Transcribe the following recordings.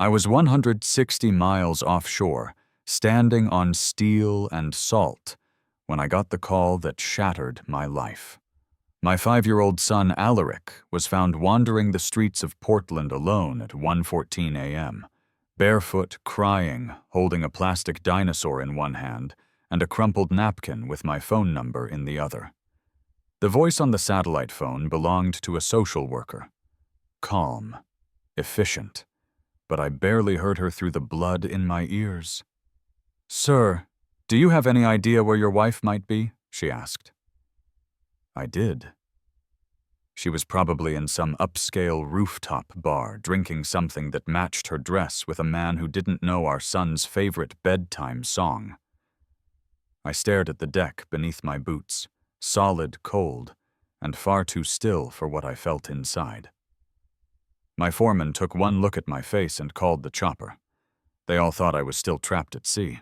I was 160 miles offshore, standing on steel and salt, when I got the call that shattered my life. My 5-year-old son, Alaric, was found wandering the streets of Portland alone at 1:14 a.m., barefoot, crying, holding a plastic dinosaur in one hand and a crumpled napkin with my phone number in the other. The voice on the satellite phone belonged to a social worker. Calm, efficient, but I barely heard her through the blood in my ears. "Sir, do you have any idea where your wife might be?" she asked. I did. She was probably in some upscale rooftop bar drinking something that matched her dress with a man who didn't know our son's favorite bedtime song. I stared at the deck beneath my boots, solid cold, and far too still for what I felt inside. My foreman took one look at my face and called the chopper. They all thought I was still trapped at sea.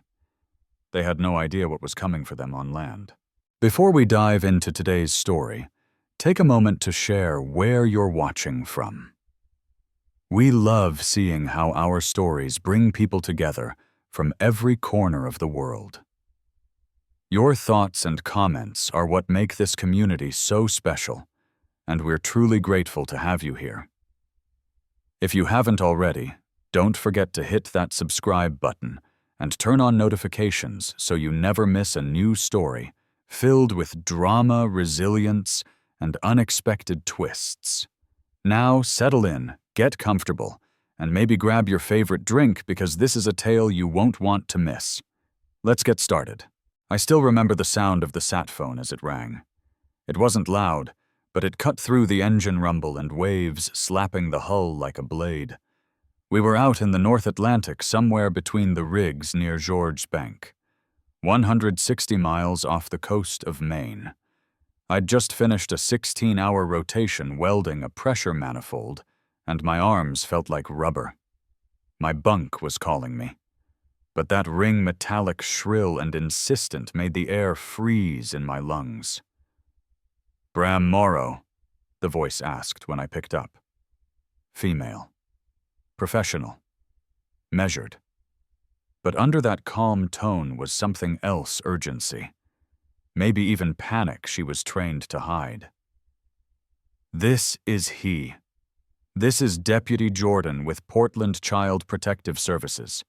They had no idea what was coming for them on land. Before we dive into today's story, take a moment to share where you're watching from. We love seeing how our stories bring people together from every corner of the world. Your thoughts and comments are what make this community so special, and we're truly grateful to have you here. If you haven't already, don't forget to hit that subscribe button and turn on notifications so you never miss a new story filled with drama, resilience, and unexpected twists. Now settle in, get comfortable, and maybe grab your favorite drink because this is a tale you won't want to miss. Let's get started. I still remember the sound of the sat phone as it rang. It wasn't loud, but it cut through the engine rumble and waves slapping the hull like a blade. We were out in the North Atlantic somewhere between the rigs near Georges Bank, 160 miles off the coast of Maine. I'd just finished a 16-hour rotation welding a pressure manifold, and my arms felt like rubber. My bunk was calling me, but that ring metallic shrill and insistent made the air freeze in my lungs. "Bram Morrow?" the voice asked when I picked up. Female. Professional. Measured. But under that calm tone was something else: urgency. Maybe even panic she was trained to hide. "This is he. This is Deputy Jordan with Portland Child Protective Services.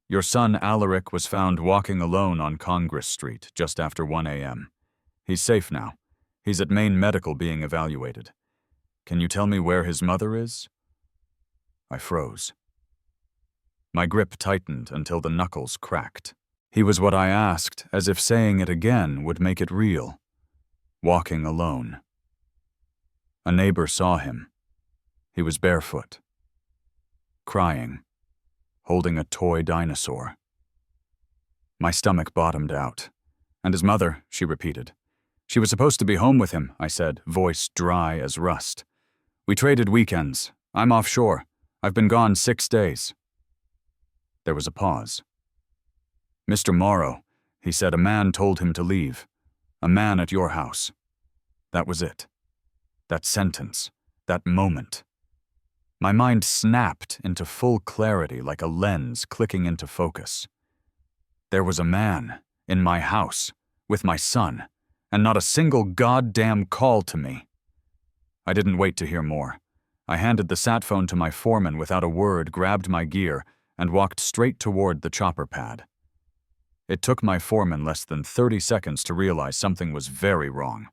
Your son Alaric was found walking alone on Congress Street just after 1 a.m. He's safe now. He's at Maine Medical being evaluated. Can you tell me where his mother is?" I froze. My grip tightened until the knuckles cracked. He was what I asked, as if saying it again would make it real. Walking alone. A neighbor saw him. He was barefoot. Crying. Holding a toy dinosaur. My stomach bottomed out. "And his mother," she repeated. "She was supposed to be home with him," I said, voice dry as rust. "We traded weekends. I'm offshore. I've been gone 6 days." There was a pause. "Mr. Morrow," he said, "a man told him to leave. A man at your house." That was it. That sentence. That moment. My mind snapped into full clarity like a lens clicking into focus. There was a man in my house with my son, and not a single goddamn call to me. I didn't wait to hear more. I handed the sat phone to my foreman without a word, grabbed my gear, and walked straight toward the chopper pad. It took my foreman less than 30 seconds to realize something was very wrong.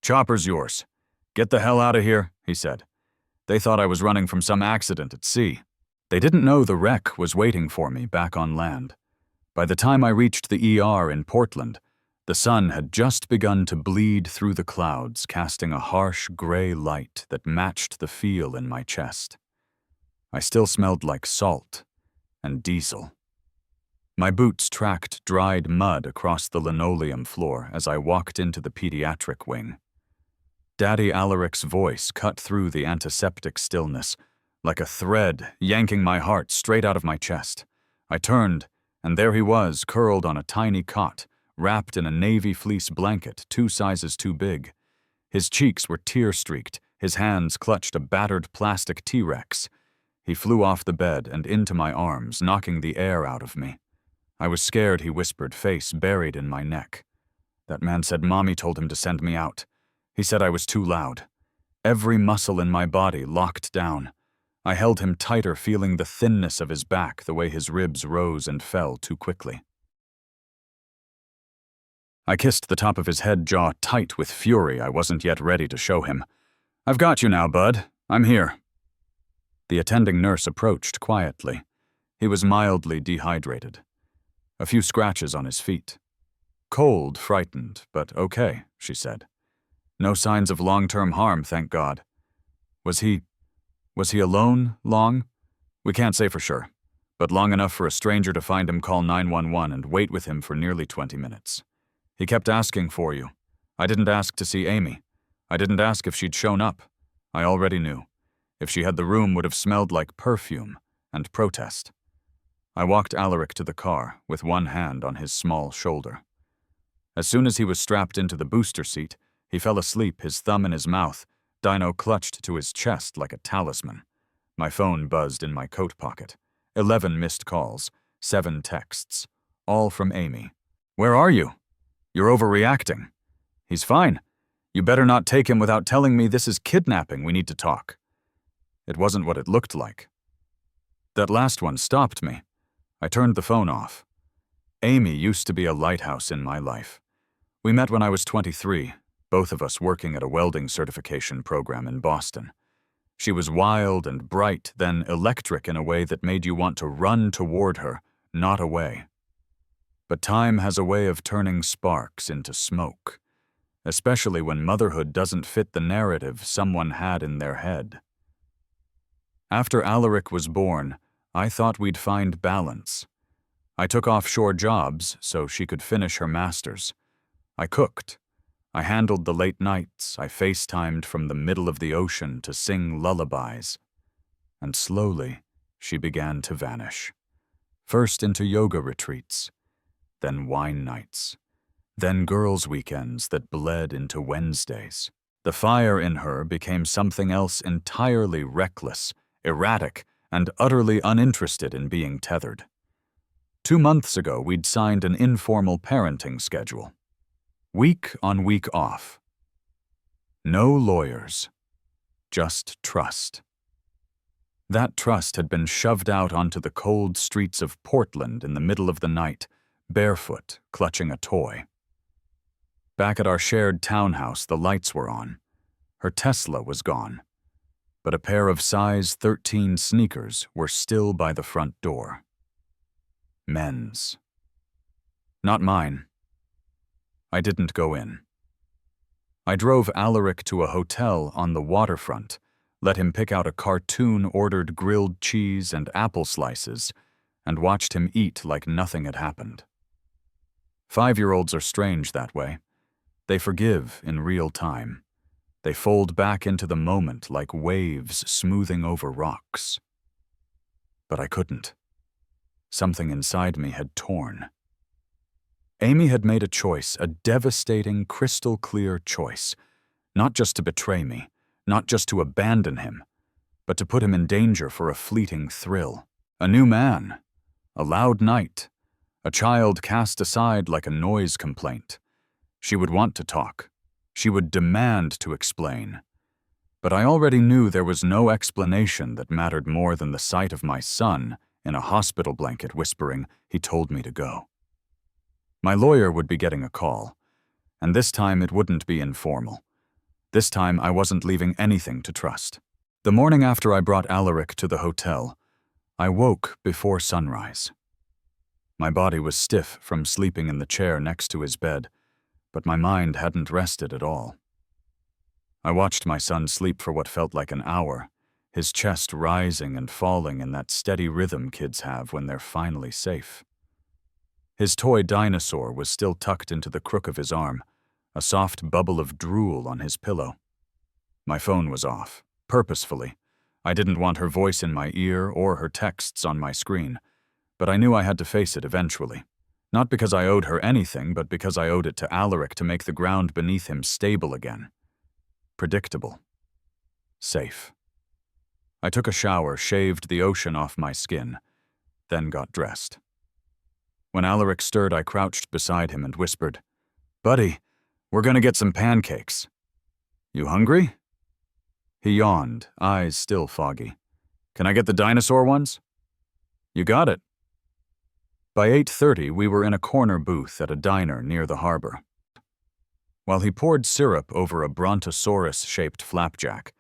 "Chopper's yours. Get the hell out of here," he said. They thought I was running from some accident at sea. They didn't know the wreck was waiting for me back on land. By the time I reached the ER in Portland, the sun had just begun to bleed through the clouds, casting a harsh gray light that matched the feel in my chest. I still smelled like salt and diesel. My boots tracked dried mud across the linoleum floor as I walked into the pediatric wing. Daddy Alaric's voice cut through the antiseptic stillness, like a thread yanking my heart straight out of my chest. I turned, and there he was, curled on a tiny cot, wrapped in a navy fleece blanket 2 sizes too big. His cheeks were tear-streaked, his hands clutched a battered plastic T-Rex. He flew off the bed and into my arms, knocking the air out of me. I was scared, he whispered, face buried in my neck. That man said Mommy told him to send me out. He said I was too loud. Every muscle in my body locked down. I held him tighter, feeling the thinness of his back, the way his ribs rose and fell too quickly. I kissed the top of his head jaw tight with fury I wasn't yet ready to show him. "I've got you now, bud. I'm here." The attending nurse approached quietly. He was mildly dehydrated. A few scratches on his feet. "Cold, frightened, but okay," she said. "No signs of long-term harm, thank God." Was he alone long? We can't say for sure, but long enough for a stranger to find him call 911 and wait with him for nearly 20 minutes. He kept asking for you. I didn't ask to see Amy. I didn't ask if she'd shown up. I already knew. If she had, the room would have smelled like perfume and protest. I walked Alaric to the car with one hand on his small shoulder. As soon as he was strapped into the booster seat, he fell asleep, his thumb in his mouth, Dino clutched to his chest like a talisman. My phone buzzed in my coat pocket. 11 missed calls, 7 texts, all from Amy. "Where are you? You're overreacting." "He's fine. You better not take him without telling me this is kidnapping. We need to talk." It wasn't what it looked like. That last one stopped me. I turned the phone off. Amy used to be a lighthouse in my life. We met when I was 23, both of us working at a welding certification program in Boston. She was wild and bright, then electric in a way that made you want to run toward her, not away. But time has a way of turning sparks into smoke, especially when motherhood doesn't fit the narrative someone had in their head. After Alaric was born, I thought we'd find balance. I took offshore jobs so she could finish her master's. I cooked. I handled the late nights. I FaceTimed from the middle of the ocean to sing lullabies. And slowly, she began to vanish. First into yoga retreats, then wine nights, then girls' weekends that bled into Wednesdays. The fire in her became something else entirely reckless, erratic, and utterly uninterested in being tethered. 2 months ago, we'd signed an informal parenting schedule. Week on, week off. No lawyers, just trust. That trust had been shoved out onto the cold streets of Portland in the middle of the night, barefoot, clutching a toy. Back at our shared townhouse, the lights were on. Her Tesla was gone, but a pair of size 13 sneakers were still by the front door. Men's. Not mine. I didn't go in. I drove Alaric to a hotel on the waterfront, let him pick out a cartoon-ordered grilled cheese and apple slices, and watched him eat like nothing had happened. 5-year-olds are strange that way. They forgive in real time. They fold back into the moment like waves smoothing over rocks. But I couldn't. Something inside me had torn. Amy had made a choice, a devastating, crystal-clear choice, not just to betray me, not just to abandon him, but to put him in danger for a fleeting thrill. A new man, a loud night, a child cast aside like a noise complaint. She would want to talk. She would demand to explain. But I already knew there was no explanation that mattered more than the sight of my son in a hospital blanket whispering, "He told me to go." My lawyer would be getting a call, and this time it wouldn't be informal. This time I wasn't leaving anything to trust. The morning after I brought Alaric to the hotel, I woke before sunrise. My body was stiff from sleeping in the chair next to his bed, but my mind hadn't rested at all. I watched my son sleep for what felt like an hour, his chest rising and falling in that steady rhythm kids have when they're finally safe. His toy dinosaur was still tucked into the crook of his arm, a soft bubble of drool on his pillow. My phone was off, purposefully. I didn't want her voice in my ear or her texts on my screen, but I knew I had to face it eventually. Not because I owed her anything, but because I owed it to Alaric to make the ground beneath him stable again. Predictable. Safe. I took a shower, shaved the ocean off my skin, then got dressed. When Alaric stirred, I crouched beside him and whispered, "Buddy, we're gonna get some pancakes. You hungry?" He yawned, eyes still foggy. "Can I get the dinosaur ones?" "You got it." By 8:30, we were in a corner booth at a diner near the harbor. While he poured syrup over a brontosaurus-shaped flapjack,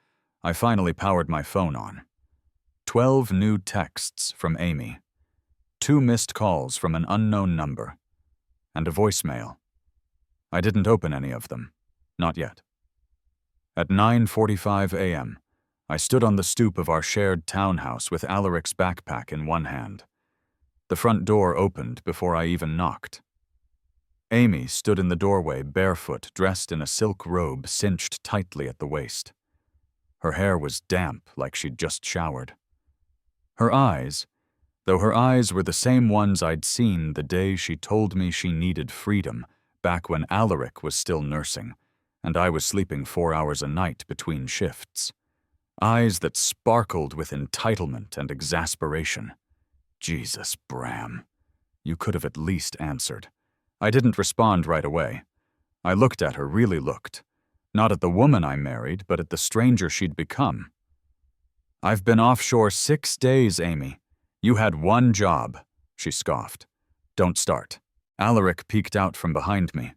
I finally powered my phone on. 12 new texts from Amy, 2 missed calls from an unknown number, and a voicemail. I didn't open any of them. Not yet. At 9:45 a.m., I stood on the stoop of our shared townhouse with Alaric's backpack in one hand. The front door opened before I even knocked. Amy stood in the doorway, barefoot, dressed in a silk robe cinched tightly at the waist. Her hair was damp, like she'd just showered. Her eyes, though her eyes were the same ones I'd seen the day she told me she needed freedom, back when Alaric was still nursing, and I was sleeping 4 hours a night between shifts. Eyes that sparkled with entitlement and exasperation. Jesus, Bram. You could have at least answered. I didn't respond right away. I looked at her, really looked. Not at the woman I married, but at the stranger she'd become. "I've been offshore 6 days, Amy. You had one job," she scoffed. "Don't start." Alaric peeked out from behind me.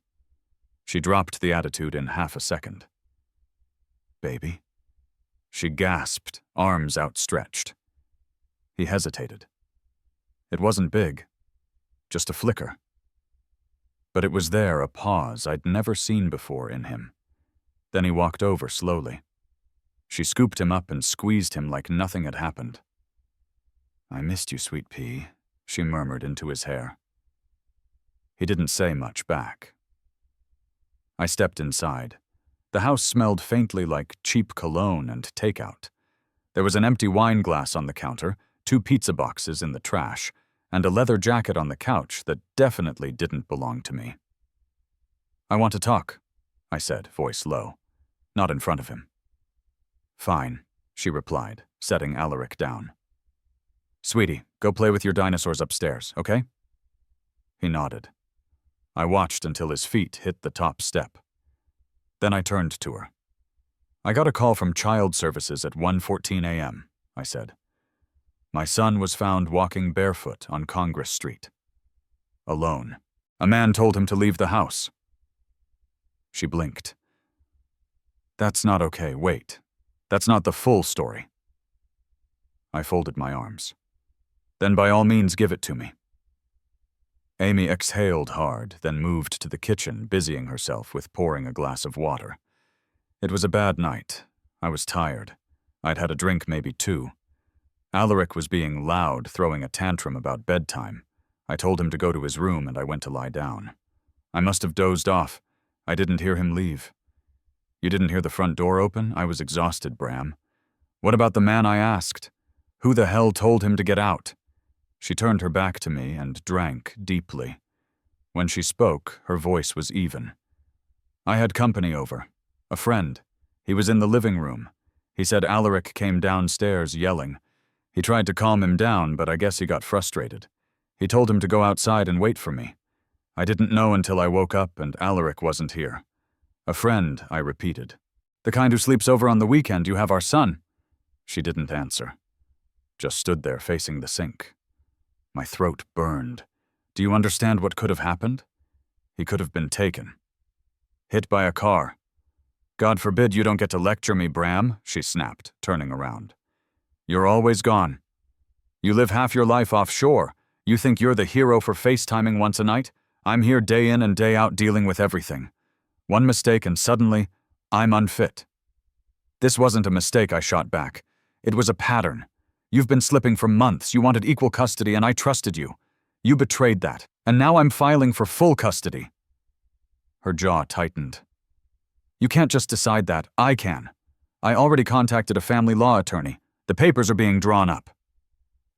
She dropped the attitude in half a second. "Baby?" She gasped, arms outstretched. He hesitated. It wasn't big, just a flicker. But it was there, a pause I'd never seen before in him. Then he walked over slowly. She scooped him up and squeezed him like nothing had happened. "I missed you, sweet pea," she murmured into his hair. He didn't say much back. I stepped inside. The house smelled faintly like cheap cologne and takeout. There was an empty wine glass on the counter, 2 pizza boxes in the trash, and a leather jacket on the couch that definitely didn't belong to me. "I want to talk," I said, voice low, not in front of him. "Fine," she replied, setting Alaric down. "Sweetie, go play with your dinosaurs upstairs, okay?" He nodded. I watched until his feet hit the top step. Then I turned to her. "I got a call from Child Services at 1:14 a.m., I said. "My son was found walking barefoot on Congress Street. Alone. A man told him to leave the house." She blinked. "That's not okay, wait. That's not the full story." I folded my arms. "Then by all means give it to me." Amy exhaled hard, then moved to the kitchen, busying herself with pouring a glass of water. It was a bad night. I was tired. I'd had a drink, maybe 2. Alaric was being loud, throwing a tantrum about bedtime. I told him to go to his room and I went to lie down. I must have dozed off. I didn't hear him leave. "You didn't hear the front door open?" I was exhausted, Bram. "What about the man I asked? Who the hell told him to get out?" She turned her back to me and drank deeply. When she spoke, her voice was even. "I had company over. A friend. He was in the living room. He said Alaric came downstairs yelling. He tried to calm him down, but I guess he got frustrated. He told him to go outside and wait for me. I didn't know until I woke up and Alaric wasn't here. A friend," I repeated. "The kind who sleeps over on the weekend. You have our son." She didn't answer. Just stood there facing the sink. My throat burned. Do you understand what could have happened? He could have been taken. Hit by a car. "God forbid you don't get to lecture me, Bram," she snapped, turning around. "You're always gone. You live half your life offshore. You think you're the hero for FaceTiming once a night? I'm here day in and day out dealing with everything. One mistake and suddenly, I'm unfit." "This wasn't a mistake," I shot back. "It was a pattern. You've been slipping for months. You wanted equal custody and I trusted you. You betrayed that, and now I'm filing for full custody." Her jaw tightened. "You can't just decide that. I can. I already contacted a family law attorney. The papers are being drawn up."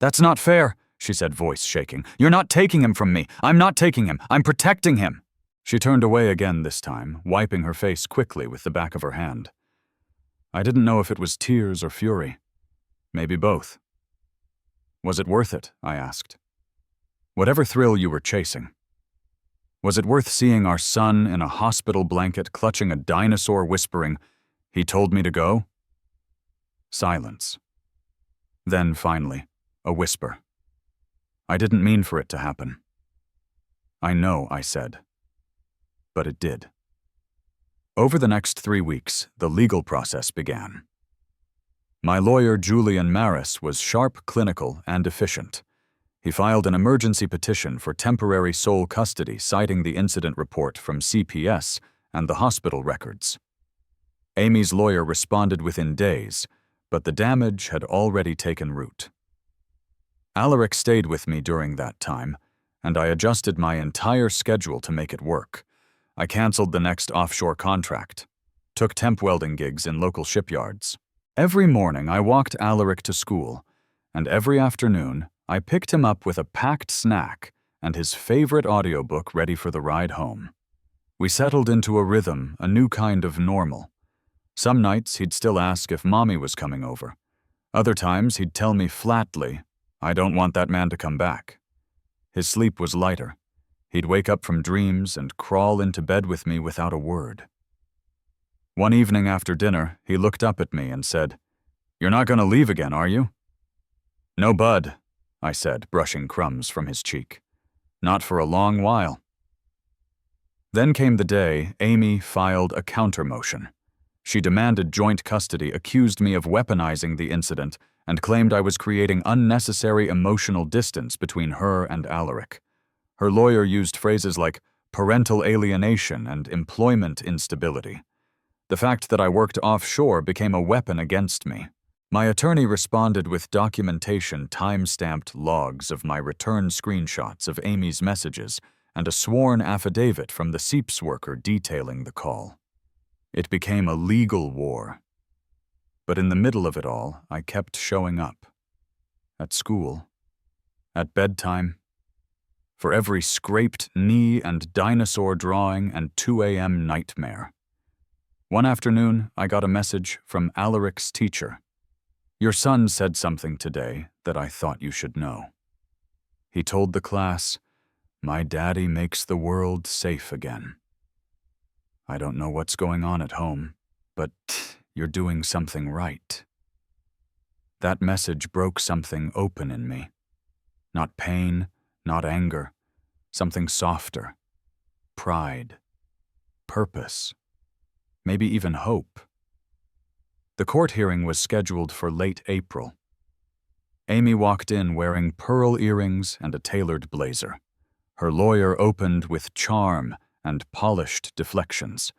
"That's not fair," she said, voice shaking. "You're not taking him from me. I'm not taking him. I'm protecting him." She turned away again this time, wiping her face quickly with the back of her hand. I didn't know if it was tears or fury. Maybe both. Was it worth it? I asked. Whatever thrill you were chasing. Was it worth seeing our son in a hospital blanket clutching a dinosaur whispering, "He told me to go"? Silence. Then, finally, a whisper. I didn't mean for it to happen. I know, I said. But it did. Over the next 3 weeks, the legal process began. My lawyer, Julian Maris, was sharp, clinical, and efficient. He filed an emergency petition for temporary sole custody citing the incident report from CPS and the hospital records. Amy's lawyer responded within days, but the damage had already taken root. Alaric stayed with me during that time, and I adjusted my entire schedule to make it work. I canceled the next offshore contract, took temp welding gigs in local shipyards. Every morning I walked Alaric to school, and every afternoon I picked him up with a packed snack and his favorite audiobook ready for the ride home. We settled into a rhythm, a new kind of normal. Some nights he'd still ask if Mommy was coming over. Other times he'd tell me flatly, "I don't want that man to come back." His sleep was lighter. He'd wake up from dreams and crawl into bed with me without a word. One evening after dinner, he looked up at me and said, "You're not going to leave again, are you?" "No, bud," I said, brushing crumbs from his cheek. "Not for a long while." Then came the day Amy filed a counter-motion. She demanded joint custody, accused me of weaponizing the incident, and claimed I was creating unnecessary emotional distance between her and Alaric. Her lawyer used phrases like parental alienation and employment instability. The fact that I worked offshore became a weapon against me. My attorney responded with documentation, time-stamped logs of my return screenshots of Amy's messages and a sworn affidavit from the SEEPS worker detailing the call. It became a legal war. But in the middle of it all, I kept showing up. At school. At bedtime. For every scraped knee and dinosaur drawing and 2 a.m. nightmare. One afternoon, I got a message from Alaric's teacher. "Your son said something today that I thought you should know." He told the class, "My daddy makes the world safe again." I don't know what's going on at home, but you're doing something right. That message broke something open in me. Not pain, not anger, something softer. Pride. Purpose. Maybe even hope. The court hearing was scheduled for late April. Amy walked in wearing pearl earrings and a tailored blazer. Her lawyer opened with charm and polished deflections.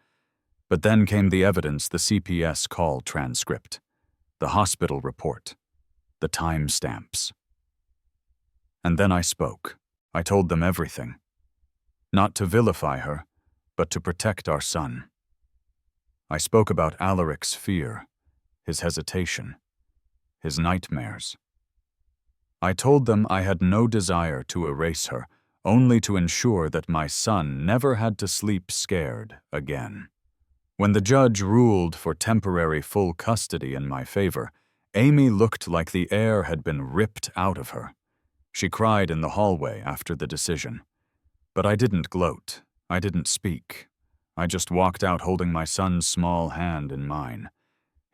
But then came the evidence, the CPS call transcript, the hospital report, the timestamps. And then I spoke. I told them everything. Not to vilify her, but to protect our son. I spoke about Alaric's fear, his hesitation, his nightmares. I told them I had no desire to erase her, only to ensure that my son never had to sleep scared again. When the judge ruled for temporary full custody in my favor, Amy looked like the air had been ripped out of her. She cried in the hallway after the decision. But I didn't gloat. I didn't speak. I just walked out holding my son's small hand in mine.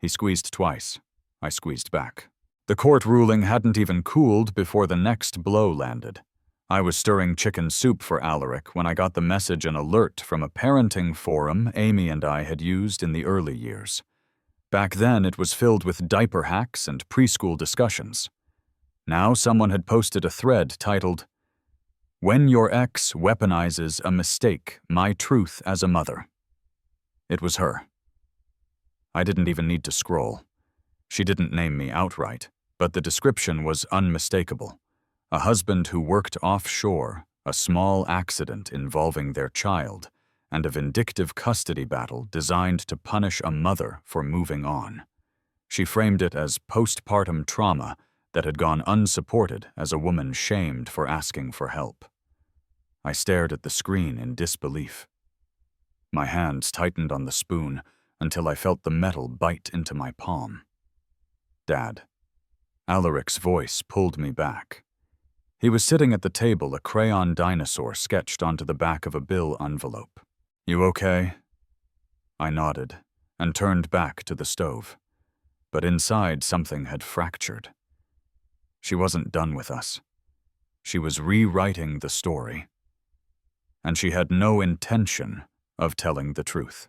He squeezed twice. I squeezed back. The court ruling hadn't even cooled before the next blow landed. I was stirring chicken soup for Alaric when I got the message and alert from a parenting forum Amy and I had used in the early years. Back then, it was filled with diaper hacks and preschool discussions. Now someone had posted a thread titled, "When your ex weaponizes a mistake, my truth as a mother." It was her. I didn't even need to scroll. She didn't name me outright, but the description was unmistakable. A husband who worked offshore, a small accident involving their child, and a vindictive custody battle designed to punish a mother for moving on. She framed it as postpartum trauma that had gone unsupported as a woman shamed for asking for help. I stared at the screen in disbelief. My hands tightened on the spoon until I felt the metal bite into my palm. Dad. Alaric's voice pulled me back. He was sitting at the table, a crayon dinosaur sketched onto the back of a bill envelope. "You okay?" I nodded and turned back to the stove. But inside, something had fractured. She wasn't done with us. She was rewriting the story. And she had no intention of telling the truth.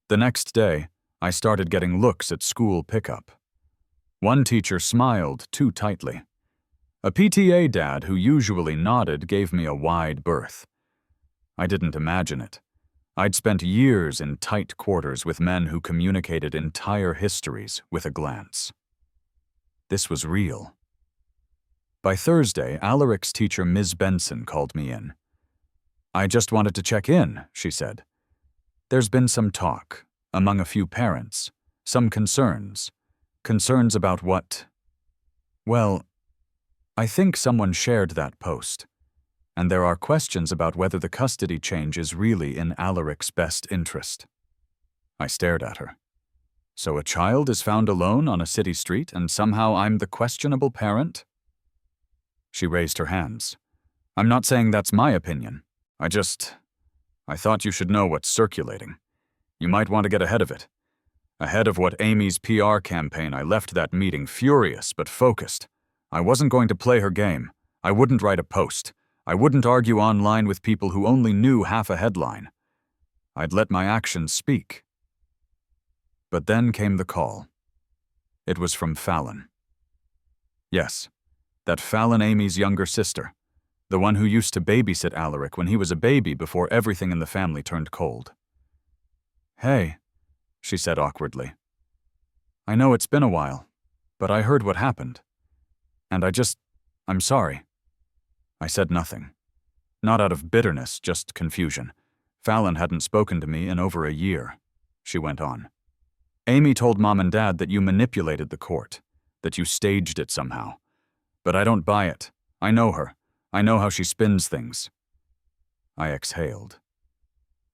The next day, I started getting looks at school pickup. One teacher smiled too tightly. A PTA dad who usually nodded gave me a wide berth. I didn't imagine it. I'd spent years in tight quarters with men who communicated entire histories with a glance. This was real. By Thursday, Alaric's teacher, Ms. Benson, called me in. "I just wanted to check in," she said. "There's been some talk, among a few parents, some concerns. Concerns about what? Well, I think someone shared that post, and there are questions about whether the custody change is really in Alaric's best interest." I stared at her. "So a child is found alone on a city street, and somehow I'm the questionable parent?" She raised her hands. "I'm not saying that's my opinion. I thought you should know what's circulating. You might want to get ahead of it. Ahead of what Amy's PR campaign, I left that meeting furious but focused. I wasn't going to play her game. I wouldn't write a post. I wouldn't argue online with people who only knew half a headline. I'd let my actions speak." But then came the call. It was from Fallon. Yes, that Fallon, Amy's younger sister, the one who used to babysit Alaric when he was a baby before everything in the family turned cold. "Hey," she said awkwardly. "I know it's been a while, but I heard what happened. And I'm sorry." I said nothing. Not out of bitterness, just confusion. Fallon hadn't spoken to me in over a year. She went on. "Amy told Mom and Dad that you manipulated the court, that you staged it somehow. But I don't buy it. I know her. I know how she spins things." I exhaled.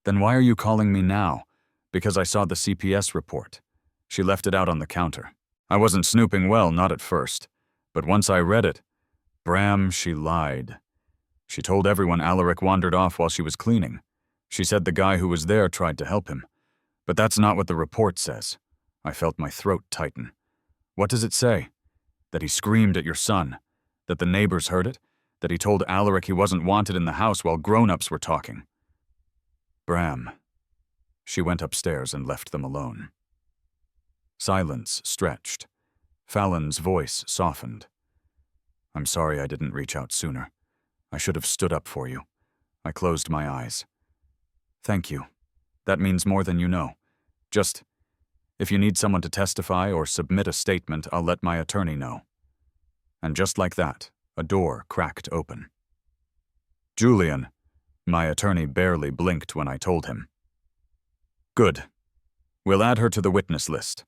"Then why are you calling me now?" "Because I saw the CPS report. She left it out on the counter. I wasn't snooping well, not at first. But once I read it, Bram, she lied. She told everyone Alaric wandered off while she was cleaning. She said the guy who was there tried to help him. But that's not what the report says." I felt my throat tighten. "What does it say? That he screamed at your son? That the neighbors heard it? That he told Alaric he wasn't wanted in the house while grown-ups were talking?" Bram. She went upstairs and left them alone. Silence stretched. Fallon's voice softened. "I'm sorry I didn't reach out sooner. I should have stood up for you." I closed my eyes. "Thank you. That means more than you know. Just, if you need someone to testify or submit a statement, I'll let my attorney know." And just like that, a door cracked open. "Julian," my attorney barely blinked when I told him. "Good. We'll add her to the witness list.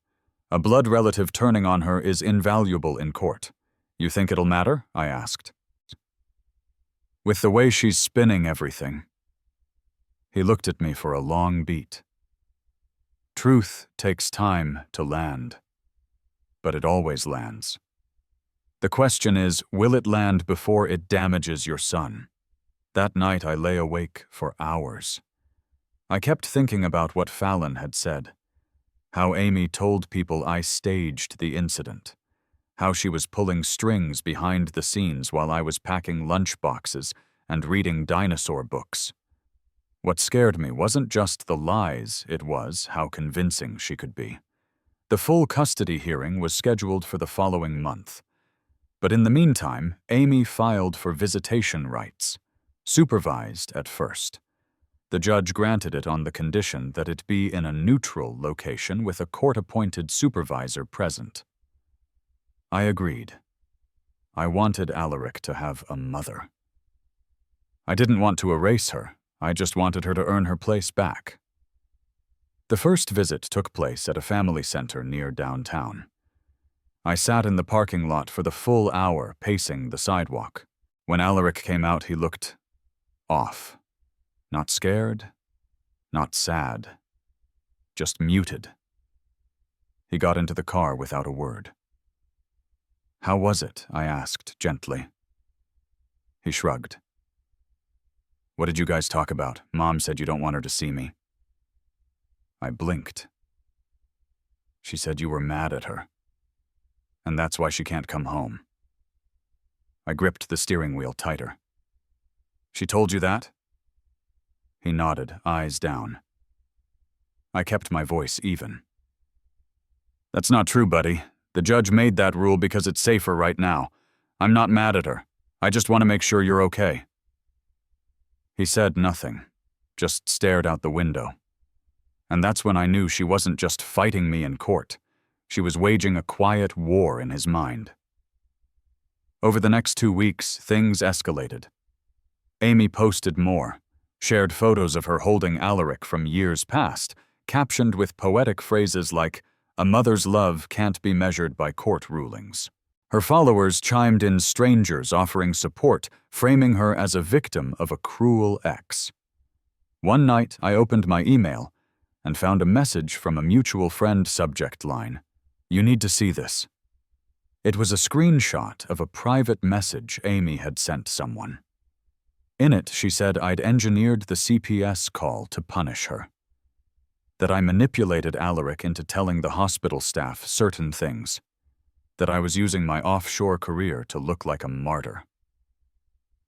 A blood relative turning on her is invaluable in court. You think it'll matter?" I asked. "With the way she's spinning everything." He looked at me for a long beat. "Truth takes time to land. But it always lands. The question is, will it land before it damages your son?" That night I lay awake for hours. I kept thinking about what Fallon had said. How Amy told people I staged the incident. How she was pulling strings behind the scenes while I was packing lunch boxes and reading dinosaur books. What scared me wasn't just the lies, it was how convincing she could be. The full custody hearing was scheduled for the following month. But in the meantime, Amy filed for visitation rights, supervised at first. The judge granted it on the condition that it be in a neutral location with a court-appointed supervisor present. I agreed. I wanted Alaric to have a mother. I didn't want to erase her. I just wanted her to earn her place back. The first visit took place at a family center near downtown. I sat in the parking lot for the full hour pacing the sidewalk. When Alaric came out, he looked off. Not scared, not sad, just muted. He got into the car without a word. "How was it?" I asked gently. He shrugged. "What did you guys talk about? Mom said you don't want her to see me." I blinked. "She said you were mad at her, and that's why she can't come home." I gripped the steering wheel tighter. "She told you that?" He nodded, eyes down. I kept my voice even. "That's not true, buddy. The judge made that rule because it's safer right now. I'm not mad at her. I just want to make sure you're okay." He said nothing, just stared out the window. And that's when I knew she wasn't just fighting me in court. She was waging a quiet war in his mind. Over the next 2 weeks, things escalated. Amy posted more, shared photos of her holding Alaric from years past, captioned with poetic phrases like, "A mother's love can't be measured by court rulings." Her followers chimed in strangers offering support, framing her as a victim of a cruel ex. One night, I opened my email and found a message from a mutual friend subject line. "You need to see this." It was a screenshot of a private message Amy had sent someone. In it, she said I'd engineered the CPS call to punish her. That I manipulated Alaric into telling the hospital staff certain things. That I was using my offshore career to look like a martyr.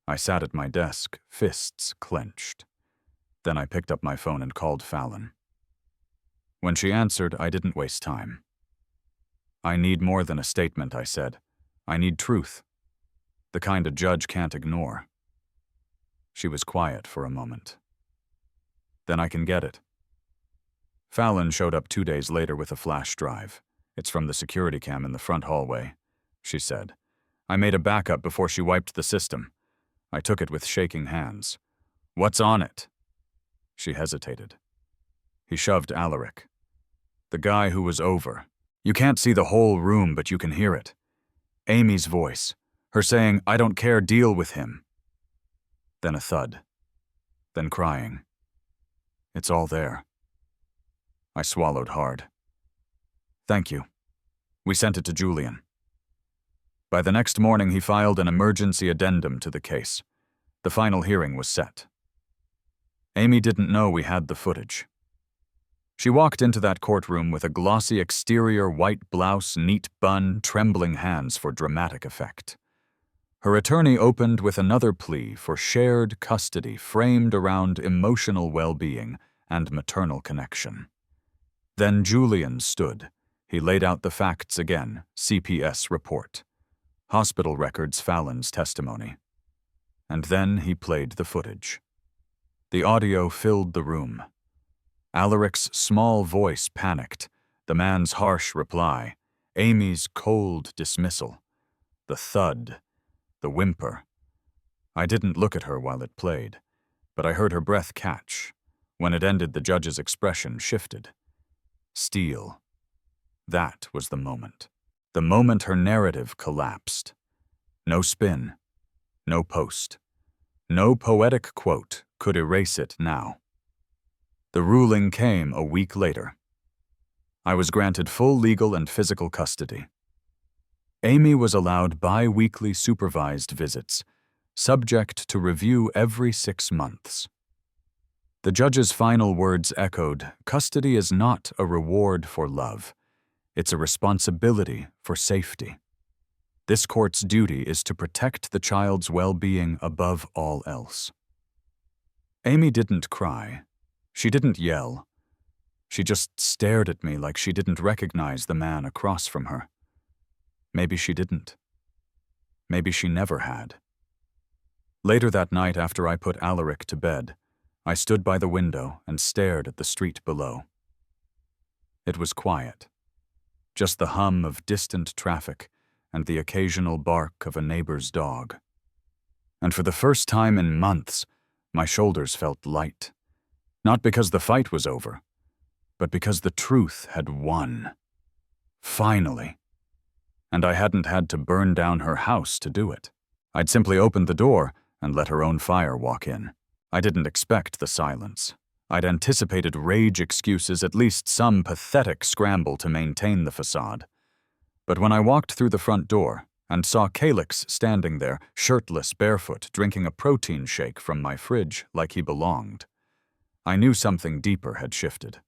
I sat at my desk, fists clenched. Then I picked up my phone and called Fallon. When she answered, I didn't waste time. "I need more than a statement," I said. "I need truth. The kind a judge can't ignore." She was quiet for a moment. "Then I can get it." Fallon showed up 2 days later with a flash drive. "It's from the security cam in the front hallway," she said. "I made a backup before she wiped the system." I took it with shaking hands. "What's on it?" She hesitated. He shoved Alaric. "The guy who was over. You can't see the whole room, but you can hear it. Amy's voice. Her saying, 'I don't care, deal with him.'" Then a thud. Then crying. "It's all there." I swallowed hard. "Thank you." We sent it to Julian. By the next morning, he filed an emergency addendum to the case. The final hearing was set. Amy didn't know we had the footage. She walked into that courtroom with a glossy exterior, white blouse, neat bun, trembling hands for dramatic effect. Her attorney opened with another plea for shared custody framed around emotional well-being and maternal connection. Then Julian stood. He laid out the facts again, CPS report. Hospital records, Fallon's testimony. And then he played the footage. The audio filled the room. Alaric's small voice panicked, the man's harsh reply, Amy's cold dismissal, the thud, the whimper. I didn't look at her while it played, but I heard her breath catch. When it ended, the judge's expression shifted. Steel. That was the moment. The moment her narrative collapsed. No spin. No post. No poetic quote could erase it now. The ruling came a week later. I was granted full legal and physical custody. Amy was allowed bi-weekly supervised visits, subject to review every 6 months. The judge's final words echoed, "Custody is not a reward for love. It's a responsibility for safety. This court's duty is to protect the child's well-being above all else." Amy didn't cry. She didn't yell. She just stared at me like she didn't recognize the man across from her. Maybe she didn't. Maybe she never had. Later that night, after I put Alaric to bed, I stood by the window and stared at the street below. It was quiet. Just the hum of distant traffic and the occasional bark of a neighbor's dog. And for the first time in months, my shoulders felt light. Not because the fight was over, but because the truth had won. Finally. And I hadn't had to burn down her house to do it. I'd simply opened the door and let her own fire walk in. I didn't expect the silence. I'd anticipated rage excuses, at least some pathetic scramble to maintain the facade. But when I walked through the front door, and saw Calyx standing there, shirtless, barefoot, drinking a protein shake from my fridge like he belonged. I knew something deeper had shifted.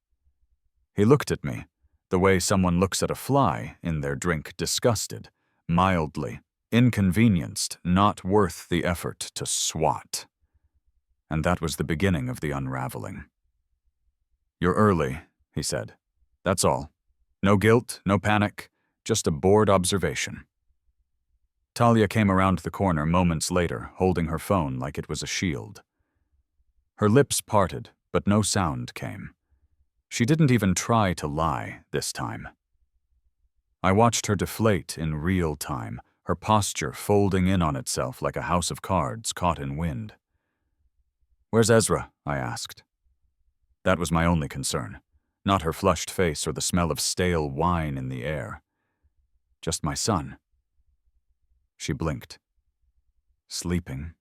He looked at me, the way someone looks at a fly in their drink, disgusted, mildly, inconvenienced, not worth the effort to swat. And that was the beginning of the unraveling. "You're early," he said. "That's all. No guilt, no panic, just a bored observation." Talia came around the corner moments later, holding her phone like it was a shield. Her lips parted, but no sound came. She didn't even try to lie this time. I watched her deflate in real time, her posture folding in on itself like a house of cards caught in wind. "Where's Ezra?" I asked. That was my only concern, not her flushed face or the smell of stale wine in the air. Just my son. She blinked. "Sleeping,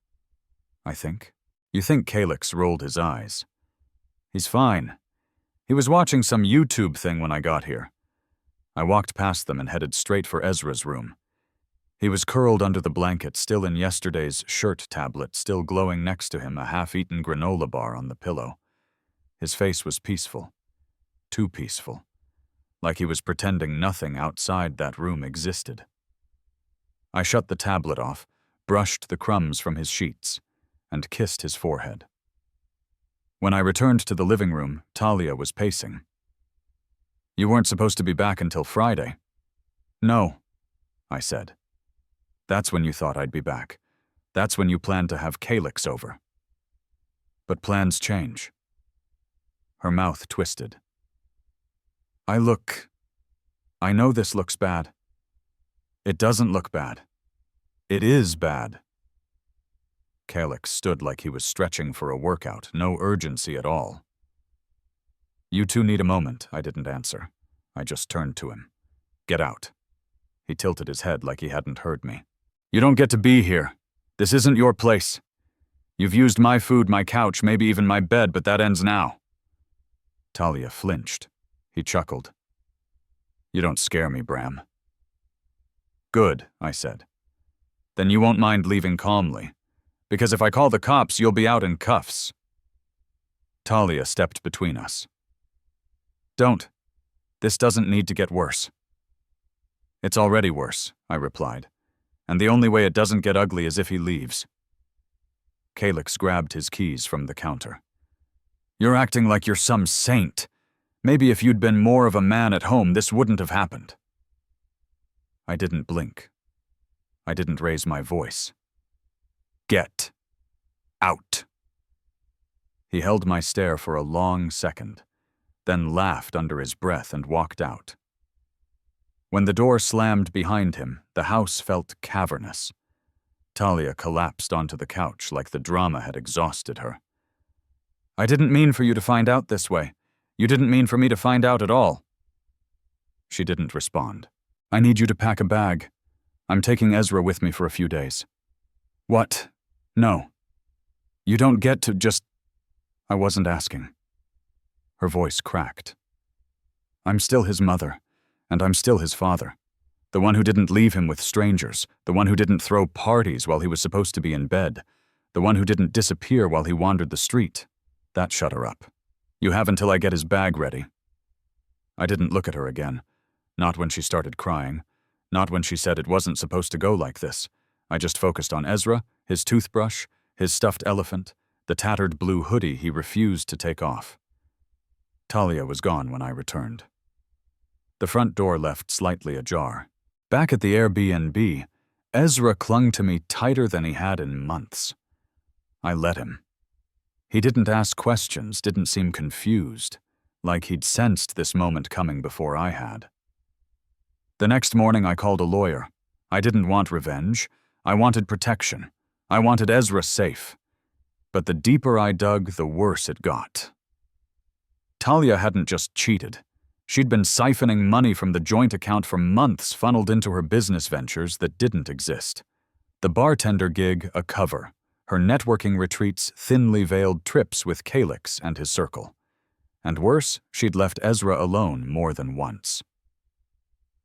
I think." You think Calyx rolled his eyes. "He's fine. He was watching some YouTube thing when I got here." I walked past them and headed straight for Ezra's room. He was curled under the blanket, still in yesterday's shirt tablet, still glowing next to him, a half-eaten granola bar on the pillow. His face was peaceful. Too peaceful. Like he was pretending nothing outside that room existed. I shut the tablet off, brushed the crumbs from his sheets, and kissed his forehead. When I returned to the living room, Talia was pacing. "You weren't supposed to be back until Friday." "No," I said. "That's when you thought I'd be back. That's when you planned to have Calyx over." "But plans change." Her mouth twisted. I know this looks bad. It doesn't look bad. It is bad." Calyx stood like he was stretching for a workout, no urgency at all. "You two need a moment," I didn't answer. I just turned to him. "Get out." He tilted his head like he hadn't heard me. "You don't get to be here. This isn't your place. You've used my food, my couch, maybe even my bed, but that ends now." Talia flinched. He chuckled. "You don't scare me, Bram." "Good," I said. "Then you won't mind leaving calmly. Because if I call the cops, you'll be out in cuffs." Talia stepped between us. "Don't. This doesn't need to get worse." "It's already worse," I replied. "And the only way it doesn't get ugly is if he leaves." Calyx grabbed his keys from the counter. "You're acting like you're some saint. Maybe if you'd been more of a man at home, this wouldn't have happened." I didn't blink. I didn't raise my voice. "Get out." He held my stare for a long second, then laughed under his breath and walked out. When the door slammed behind him, the house felt cavernous. Talia collapsed onto the couch like the drama had exhausted her. "I didn't mean for you to find out this way. You didn't mean for me to find out at all." She didn't respond. "I need you to pack a bag. I'm taking Ezra with me for a few days." "What? No. You don't get to just—" I wasn't asking. Her voice cracked. "I'm still his mother, and I'm still his father. The one who didn't leave him with strangers, the one who didn't throw parties while he was supposed to be in bed, the one who didn't disappear while he wandered the street." That shut her up. "You have until I get his bag ready." I didn't look at her again. Not when she started crying. Not when she said it wasn't supposed to go like this. I just focused on Ezra, his toothbrush, his stuffed elephant, the tattered blue hoodie he refused to take off. Talia was gone when I returned. The front door left slightly ajar. Back at the Airbnb, Ezra clung to me tighter than he had in months. I let him. He didn't ask questions, didn't seem confused, like he'd sensed this moment coming before I had. The next morning I called a lawyer. I didn't want revenge. I wanted protection. I wanted Ezra safe. But the deeper I dug, the worse it got. Talia hadn't just cheated. She'd been siphoning money from the joint account for months, funneled into her business ventures that didn't exist. The bartender gig, a cover. Her networking retreats, thinly veiled trips with Calyx and his circle. And worse, she'd left Ezra alone more than once.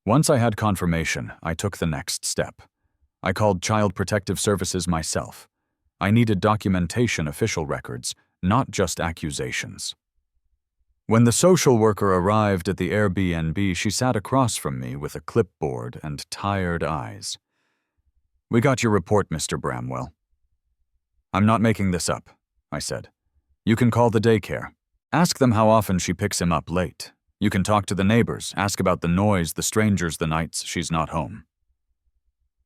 Once I had confirmation, I took the next step. I called Child Protective Services myself. I needed documentation, official records, not just accusations. When the social worker arrived at the Airbnb, she sat across from me with a clipboard and tired eyes. "We got your report, Mr. Bramwell." "I'm not making this up," I said. "You can call the daycare. Ask them how often she picks him up late. You can talk to the neighbors, ask about the noise, the strangers the nights she's not home."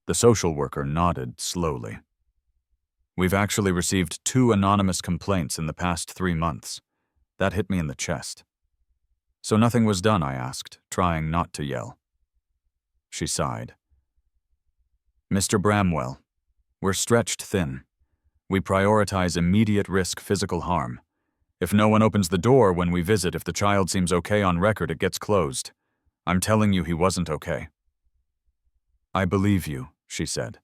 The social worker nodded slowly. "We've actually received 2 anonymous complaints in the past 3 months. That hit me in the chest." "So nothing was done?" I asked, trying not to yell. She sighed. "Mr. Bramwell, we're stretched thin. We prioritize immediate risk physical harm. If no one opens the door when we visit, if the child seems okay on record, it gets closed. I'm telling you he wasn't okay." "I believe you," she said,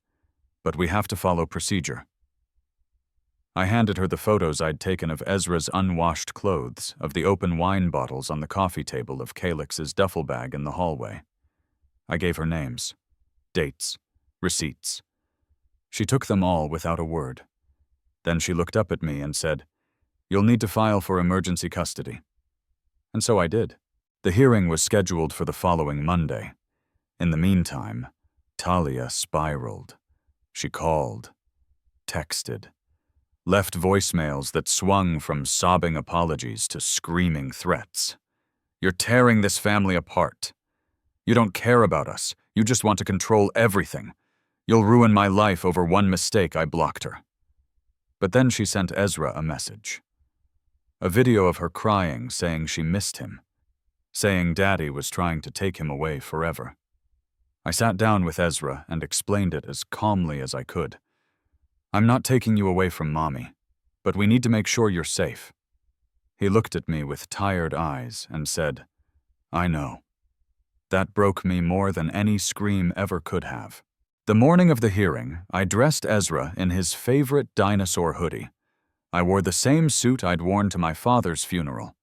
"but we have to follow procedure." I handed her the photos I'd taken of Ezra's unwashed clothes, of the open wine bottles on the coffee table, of Calix's duffel bag in the hallway. I gave her names, dates, receipts. She took them all without a word. Then she looked up at me and said, "You'll need to file for emergency custody." And so I did. The hearing was scheduled for the following Monday. In the meantime, Talia spiraled. She called, texted, left voicemails that swung from sobbing apologies to screaming threats. "You're tearing this family apart. You don't care about us. You just want to control everything. You'll ruin my life over one mistake." I blocked her. But then she sent Ezra a message. A video of her crying, saying she missed him, saying Daddy was trying to take him away forever. I sat down with Ezra and explained it as calmly as I could. "I'm not taking you away from Mommy, but we need to make sure you're safe." He looked at me with tired eyes and said, "I know." That broke me more than any scream ever could have. The morning of the hearing, I dressed Ezra in his favorite dinosaur hoodie. I wore the same suit I'd worn to my father's funeral.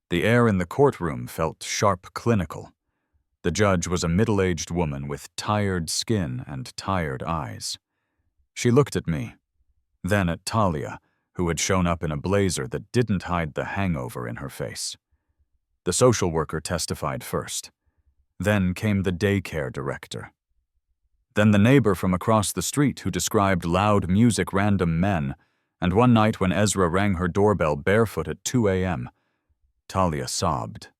The air in the courtroom felt sharp, clinical. The judge was a middle-aged woman with tired skin and tired eyes. She looked at me, then at Talia, who had shown up in a blazer that didn't hide the hangover in her face. The social worker testified first. Then came the daycare director. Then the neighbor from across the street who described loud music, random men, and one night when Ezra rang her doorbell barefoot at 2 a.m., Talia sobbed,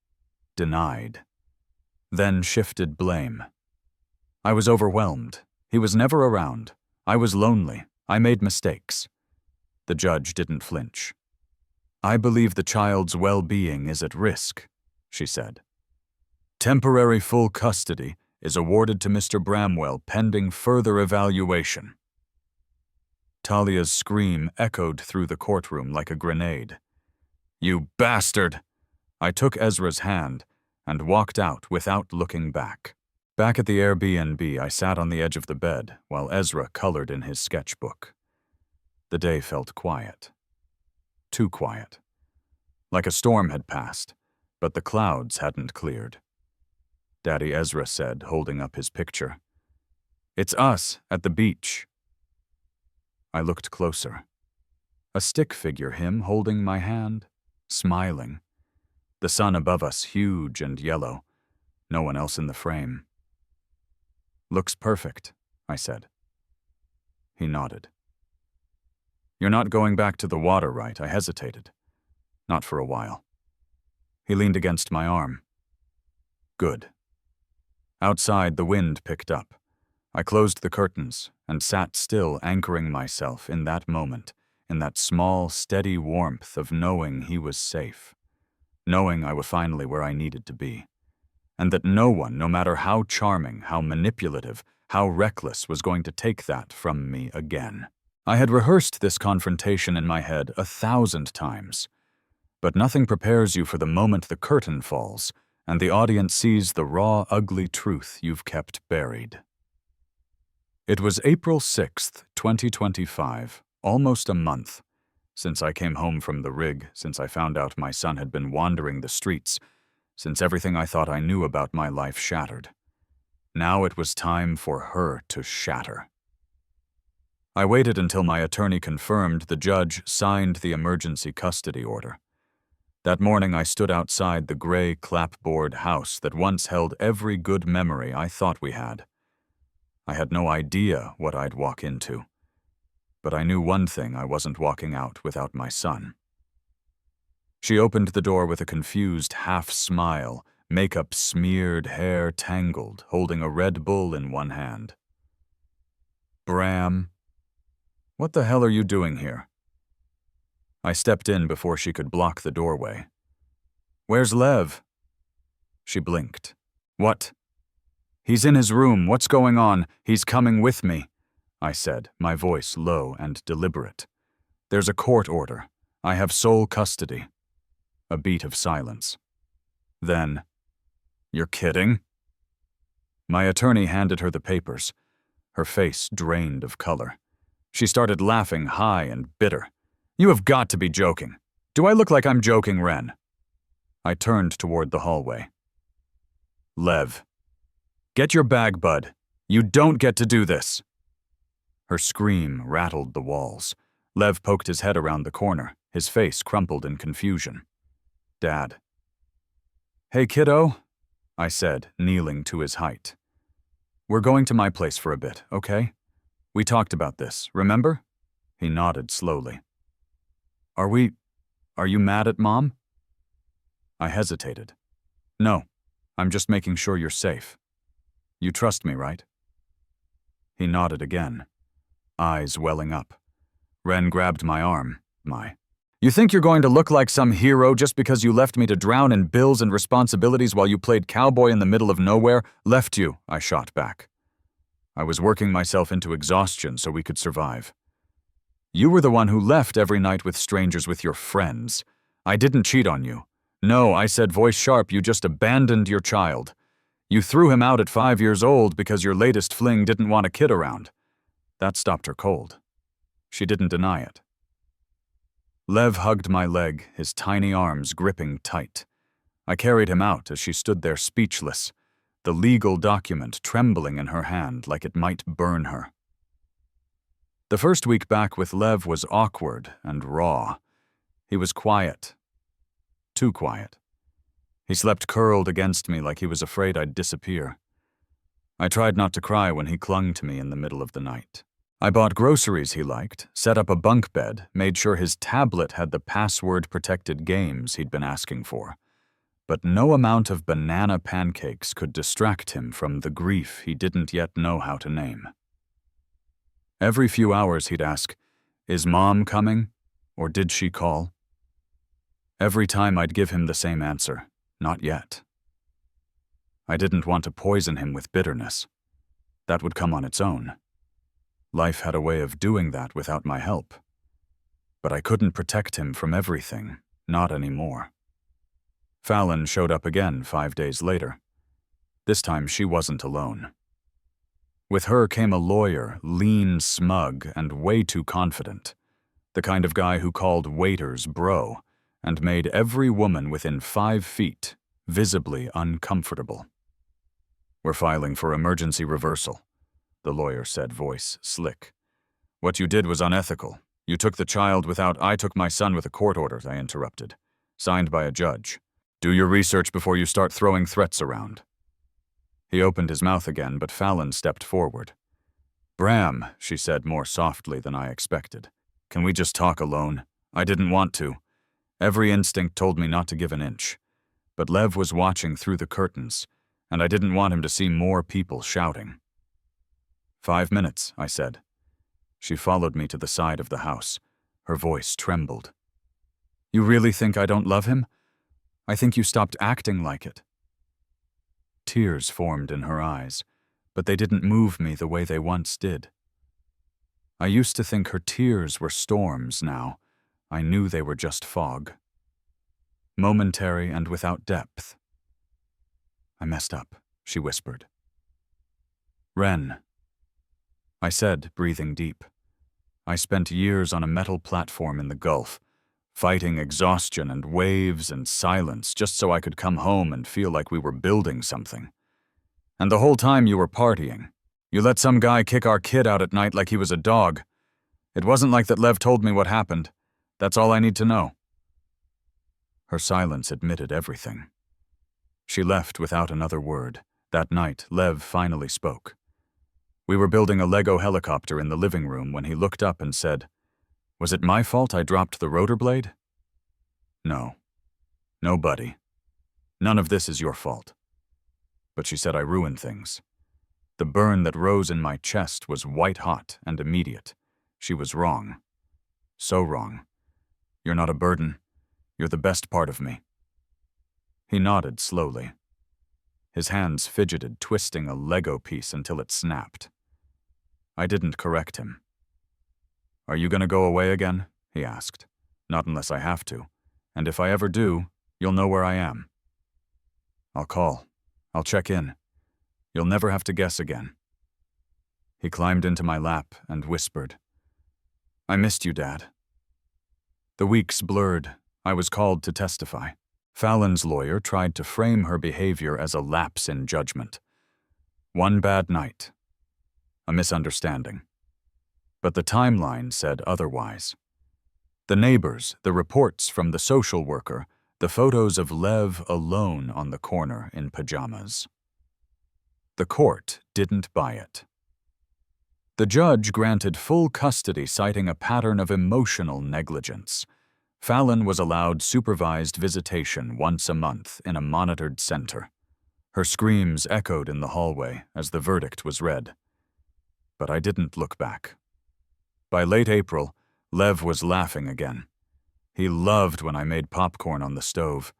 denied, then shifted blame. I was overwhelmed. He was never around. I was lonely. I made mistakes. The judge didn't flinch. "I believe the child's well-being is at risk," she said. "Temporary full custody is awarded to Mr. Bramwell pending further evaluation." Talia's scream echoed through the courtroom like a grenade. "You bastard!" I took Ezra's hand and walked out without looking back. Back at the Airbnb, I sat on the edge of the bed while Ezra colored in his sketchbook. The day felt quiet. Too quiet. Like a storm had passed, but the clouds hadn't cleared. Daddy Ezra said, holding up his picture, "It's us at the beach." I looked closer. A stick figure, him holding my hand, smiling. The sun above us huge and yellow. No one else in the frame. "Looks perfect," I said. He nodded. "You're not going back to the water, right?" I hesitated. "Not for a while." He leaned against my arm. "Good." Outside, the wind picked up. I closed the curtains and sat still, anchoring myself in that moment, in that small, steady warmth of knowing he was safe, knowing I was finally where I needed to be, and that no one, no matter how charming, how manipulative, how reckless, was going to take that from me again. I had rehearsed this confrontation in my head 1,000 times, but nothing prepares you for the moment the curtain falls and the audience sees the raw, ugly truth you've kept buried. It was April 6th, 2025, almost a month, since I came home from the rig, since I found out my son had been wandering the streets, since everything I thought I knew about my life shattered. Now it was time for her to shatter. I waited until my attorney confirmed the judge signed the emergency custody order. That morning I stood outside the gray clapboard house that once held every good memory I thought we had. I had no idea what I'd walk into, but I knew one thing: I wasn't walking out without my son. She opened the door with a confused half-smile, makeup smeared, hair tangled, holding a Red Bull in one hand. "Bram, what the hell are you doing here?" I stepped in before she could block the doorway. "Where's Lev?" She blinked. "What?" "He's in his room. What's going on? He's coming with me," I said, my voice low and deliberate. "There's a court order. I have sole custody." A beat of silence. Then, "You're kidding?" My attorney handed her the papers. Her face drained of color. She started laughing high and bitter. "You have got to be joking. Do I look like I'm joking, Ren?" I turned toward the hallway. "Lev, get your bag, bud. You don't get to do this." Her scream rattled the walls. Lev poked his head around the corner, his face crumpled in confusion. "Dad." "Hey, kiddo," I said, kneeling to his height. "We're going to my place for a bit, okay? We talked about this, remember?" He nodded slowly. Are you mad at Mom?" I hesitated. "No, I'm just making sure you're safe. You trust me, right?" He nodded again, eyes welling up. Ren grabbed my arm. "You think you're going to look like some hero just because you left me to drown in bills and responsibilities while you played cowboy in the middle of nowhere?" "Left you," I shot back. "I was working myself into exhaustion so we could survive. You were the one who left every night with strangers with your friends. I didn't cheat on you. No," I said, voice sharp, "you just abandoned your child. You threw him out at 5 years old because your latest fling didn't want a kid around." That stopped her cold. She didn't deny it. Lev hugged my leg, his tiny arms gripping tight. I carried him out as she stood there speechless, the legal document trembling in her hand like it might burn her. The first week back with Lev was awkward and raw. He was quiet. Too quiet. He slept curled against me like he was afraid I'd disappear. I tried not to cry when he clung to me in the middle of the night. I bought groceries he liked, set up a bunk bed, made sure his tablet had the password-protected games he'd been asking for. But no amount of banana pancakes could distract him from the grief he didn't yet know how to name. Every few hours he'd ask, "Is Mom coming? Or did she call?" Every time I'd give him the same answer, "Not yet." I didn't want to poison him with bitterness. That would come on its own. Life had a way of doing that without my help. But I couldn't protect him from everything, not anymore. Fallon showed up again 5 days later. This time she wasn't alone. With her came a lawyer, lean, smug, and way too confident. The kind of guy who called waiters bro, and made every woman within 5 feet visibly uncomfortable. "We're filing for emergency reversal," the lawyer said, voice slick. "What you did was unethical. You took the child without—" "I took my son with a court order," I interrupted. "Signed by a judge. Do your research before you start throwing threats around." He opened his mouth again, but Fallon stepped forward. "Bram," she said more softly than I expected. "Can we just talk alone? I didn't want to. Every instinct told me not to give an inch. But Lev was watching through the curtains, and I didn't want him to see more people shouting." "5 minutes," I said. She followed me to the side of the house. Her voice trembled. "You really think I don't love him? I think you stopped acting like it." Tears formed in her eyes, but they didn't move me the way they once did. I used to think her tears were storms now. I knew they were just fog. Momentary and without depth. "I messed up," she whispered. "Ren," I said, breathing deep. "I spent years on a metal platform in the Gulf, fighting exhaustion and waves and silence just so I could come home and feel like we were building something. And the whole time you were partying. You let some guy kick our kid out at night like he was a dog. It wasn't like that Lev told me what happened. That's all I need to know." Her silence admitted everything. She left without another word. That night, Lev finally spoke. We were building a Lego helicopter in the living room when he looked up and said, "Was it my fault I dropped the rotor blade?" "No. No, buddy. None of this is your fault." But she said I ruined things. The burn that rose in my chest was white-hot and immediate. She was wrong. So wrong. You're not a burden. You're the best part of me. He nodded slowly. His hands fidgeted, twisting a Lego piece until it snapped. I didn't correct him. "Are you going to go away again?" he asked. "Not unless I have to. And if I ever do, you'll know where I am." "I'll call. I'll check in. You'll never have to guess again." He climbed into my lap and whispered, "I missed you, Dad." The weeks blurred. I was called to testify. Fallon's lawyer tried to frame her behavior as a lapse in judgment. One bad night. A misunderstanding. But the timeline said otherwise. The neighbors, the reports from the social worker, the photos of Lev alone on the corner in pajamas. The court didn't buy it. The judge granted full custody, citing a pattern of emotional negligence. Fallon was allowed supervised visitation once a month in a monitored center. Her screams echoed in the hallway as the verdict was read. But I didn't look back. By late April, Lev was laughing again. He loved when I made popcorn on the stove.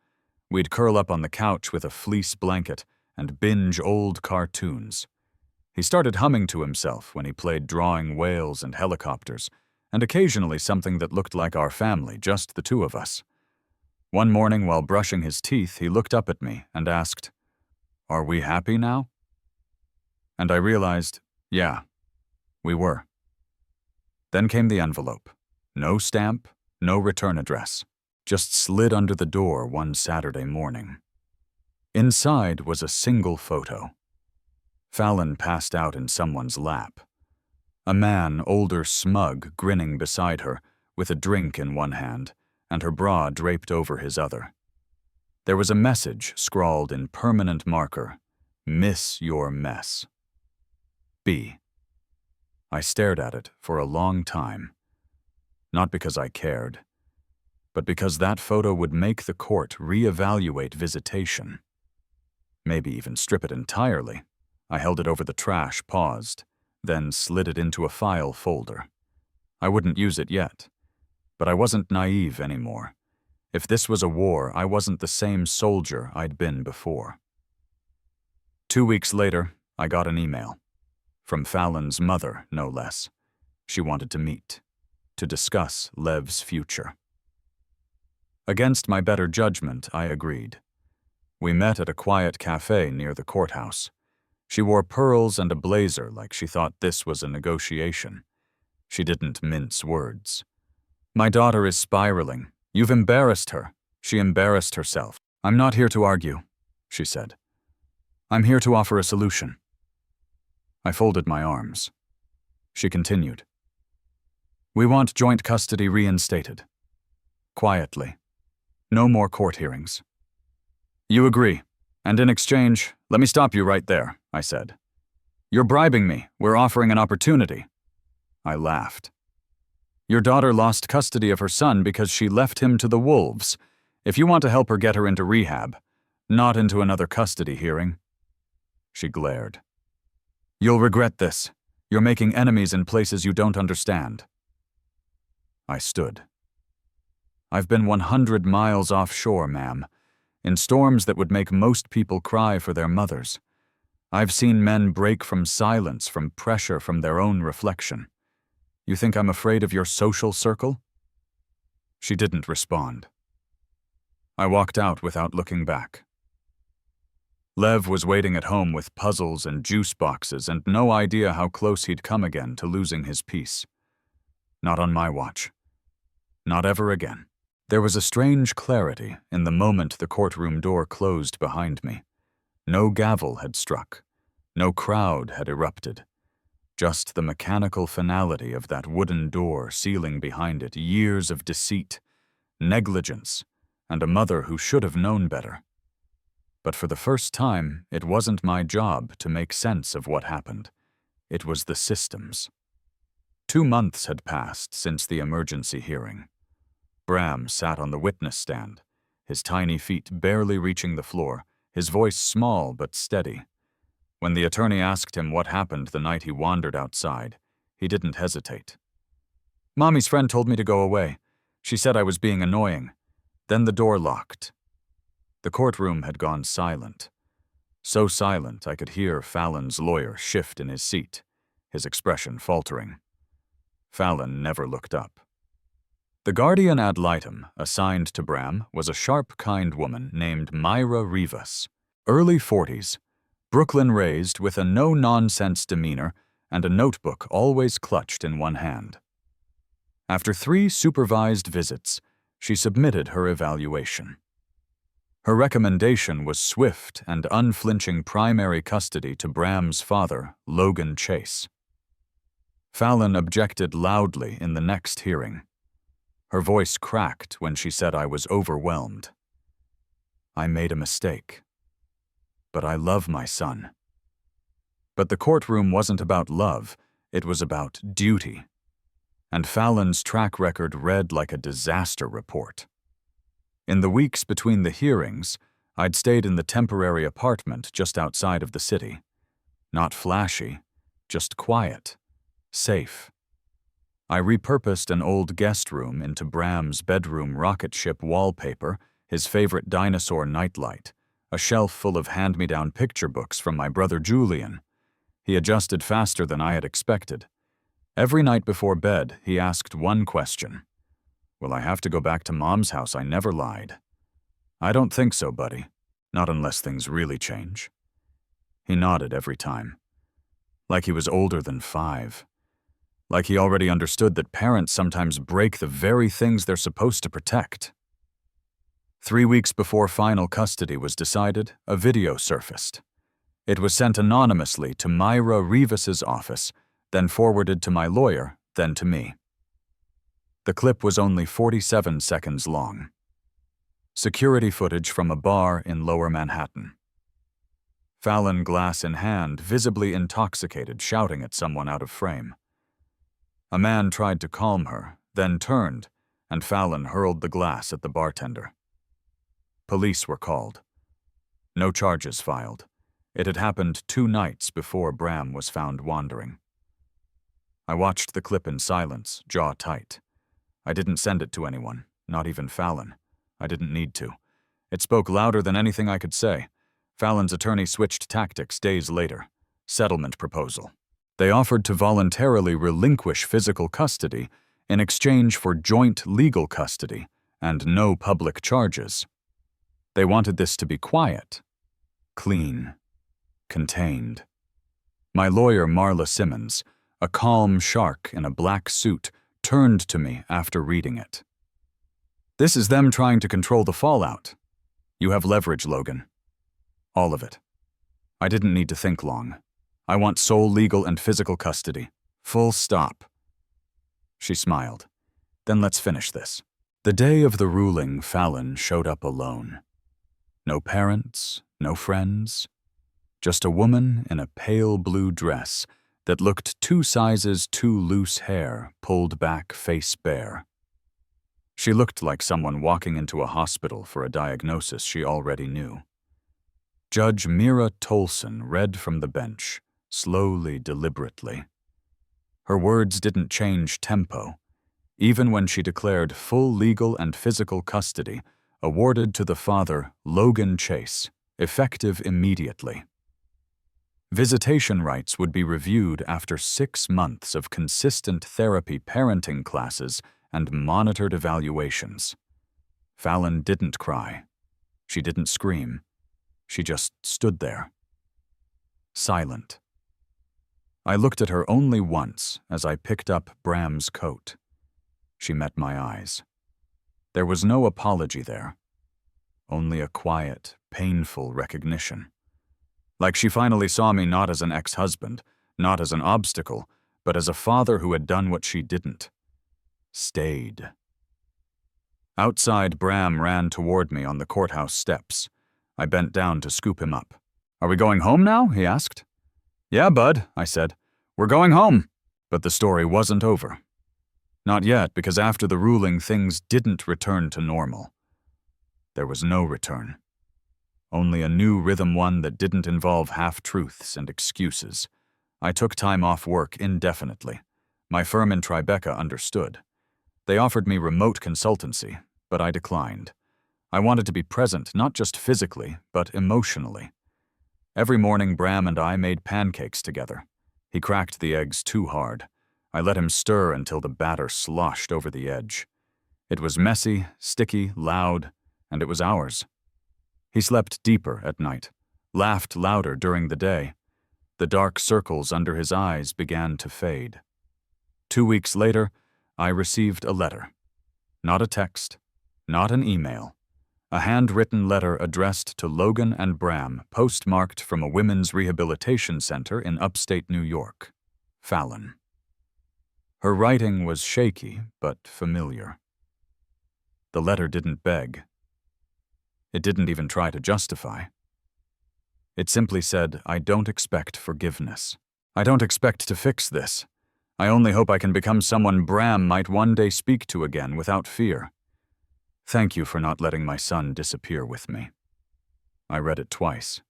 We'd curl up on the couch with a fleece blanket and binge old cartoons. He started humming to himself when he played drawing whales and helicopters, and occasionally something that looked like our family, just the two of us. One morning while brushing his teeth, he looked up at me and asked, "Are we happy now?" And I realized, yeah, we were. Then came the envelope. No stamp, no return address. Just slid under the door one Saturday morning. Inside was a single photo. Fallon passed out in someone's lap. A man, older, smug, grinning beside her, with a drink in one hand, and her bra draped over his other. There was a message scrawled in permanent marker, "Miss your mess." B. I stared at it for a long time. Not because I cared, but because that photo would make the court reevaluate visitation. Maybe even strip it entirely. I held it over the trash, paused, then slid it into a file folder. I wouldn't use it yet, but I wasn't naive anymore. If this was a war, I wasn't the same soldier I'd been before. 2 weeks later, I got an email. From Fallon's mother, no less. She wanted to meet, to discuss Lev's future. Against my better judgment, I agreed. We met at a quiet cafe near the courthouse. She wore pearls and a blazer like she thought this was a negotiation. She didn't mince words. "My daughter is spiraling. You've embarrassed her." She embarrassed herself. "I'm not here to argue," she said. "I'm here to offer a solution." I folded my arms. She continued. "We want joint custody reinstated. Quietly. No more court hearings." "You agree. And in exchange, let me stop you right there," I said. "You're bribing me. We're offering an opportunity." I laughed. "Your daughter lost custody of her son because she left him to the wolves. If you want to help her get her into rehab, not into another custody hearing." She glared. "You'll regret this. You're making enemies in places you don't understand." I stood. "I've been 100 miles offshore, ma'am, in storms that would make most people cry for their mothers. I've seen men break from silence, from pressure, from their own reflection. You think I'm afraid of your social circle?" She didn't respond. I walked out without looking back. Lev was waiting at home with puzzles and juice boxes and no idea how close he'd come again to losing his peace. Not on my watch. Not ever again. There was a strange clarity in the moment the courtroom door closed behind me. No gavel had struck. No crowd had erupted, just the mechanical finality of that wooden door sealing behind it years of deceit, negligence, and a mother who should have known better. But for the first time, it wasn't my job to make sense of what happened. It was the system's. 2 months had passed since the emergency hearing. Bram sat on the witness stand, his tiny feet barely reaching the floor, his voice small but steady. When the attorney asked him what happened the night he wandered outside, he didn't hesitate. "Mommy's friend told me to go away. She said I was being annoying. Then the door locked." The courtroom had gone silent. So silent I could hear Fallon's lawyer shift in his seat, his expression faltering. Fallon never looked up. The guardian ad litem assigned to Bram was a sharp, kind woman named Myra Rivas, early 40s, Brooklyn-raised with a no-nonsense demeanor and a notebook always clutched in one hand. After 3 supervised visits, she submitted her evaluation. Her recommendation was swift and unflinching primary custody to Bram's father, Logan Chase. Fallon objected loudly in the next hearing. Her voice cracked when she said I was overwhelmed. "I made a mistake. But I love my son." But the courtroom wasn't about love, it was about duty. And Fallon's track record read like a disaster report. In the weeks between the hearings, I'd stayed in the temporary apartment just outside of the city. Not flashy, just quiet, safe. I repurposed an old guest room into Bram's bedroom rocket ship wallpaper, his favorite dinosaur nightlight, a shelf full of hand-me-down picture books from my brother Julian. He adjusted faster than I had expected. Every night before bed, he asked one question. "Will I have to go back to Mom's house? I never lied." "I don't think so, buddy. Not unless things really change." He nodded every time. Like he was older than 5. Like he already understood that parents sometimes break the very things they're supposed to protect. 3 weeks before final custody was decided, a video surfaced. It was sent anonymously to Myra Rivas's office, then forwarded to my lawyer, then to me. The clip was only 47 seconds long. Security footage from a bar in Lower Manhattan. Fallon, glass in hand, visibly intoxicated, shouting at someone out of frame. A man tried to calm her, then turned, and Fallon hurled the glass at the bartender. Police were called. No charges filed. It had happened 2 nights before Bram was found wandering. I watched the clip in silence, jaw tight. I didn't send it to anyone, not even Fallon. I didn't need to. It spoke louder than anything I could say. Fallon's attorney switched tactics days later. Settlement proposal. They offered to voluntarily relinquish physical custody in exchange for joint legal custody and no public charges. They wanted this to be quiet, clean, contained. My lawyer, Marla Simmons, a calm shark in a black suit, turned to me after reading it. "This is them trying to control the fallout. You have leverage, Logan. All of it. I didn't need to think long. I want sole legal and physical custody. Full stop." She smiled. "Then let's finish this." The day of the ruling, Fallon showed up alone. No parents, no friends. Just a woman in a pale blue dress that looked 2 sizes too loose hair pulled back face bare. She looked like someone walking into a hospital for a diagnosis she already knew. Judge Mira Tolson read from the bench, slowly, deliberately. Her words didn't change tempo, even when she declared full legal and physical custody awarded to the father, Logan Chase, effective immediately. Visitation rights would be reviewed after 6 months of consistent therapy parenting classes and monitored evaluations. Fallon didn't cry. She didn't scream. She just stood there. Silent. I looked at her only once as I picked up Bram's coat. She met my eyes. There was no apology there. Only a quiet, painful recognition. Like she finally saw me not as an ex-husband, not as an obstacle, but as a father who had done what she didn't. Stayed. Outside, Bram ran toward me on the courthouse steps. I bent down to scoop him up. "Are we going home now?" he asked. "Yeah, bud," I said. "We're going home." But the story wasn't over. Not yet, because after the ruling, things didn't return to normal. There was no return. Only a new rhythm, one that didn't involve half-truths and excuses. I took time off work indefinitely. My firm in Tribeca understood. They offered me remote consultancy, but I declined. I wanted to be present, not just physically, but emotionally. Every morning, Bram and I made pancakes together. He cracked the eggs too hard. I let him stir until the batter sloshed over the edge. It was messy, sticky, loud, and it was ours. He slept deeper at night, laughed louder during the day. The dark circles under his eyes began to fade. 2 weeks later, I received a letter. Not a text, not an email. A handwritten letter addressed to Logan and Bram, postmarked from a women's rehabilitation center in upstate New York. Fallon. Her writing was shaky, but familiar. The letter didn't beg. It didn't even try to justify. It simply said, "I don't expect forgiveness. I don't expect to fix this. I only hope I can become someone Bram might one day speak to again without fear. Thank you for not letting my son disappear with me." I read it twice.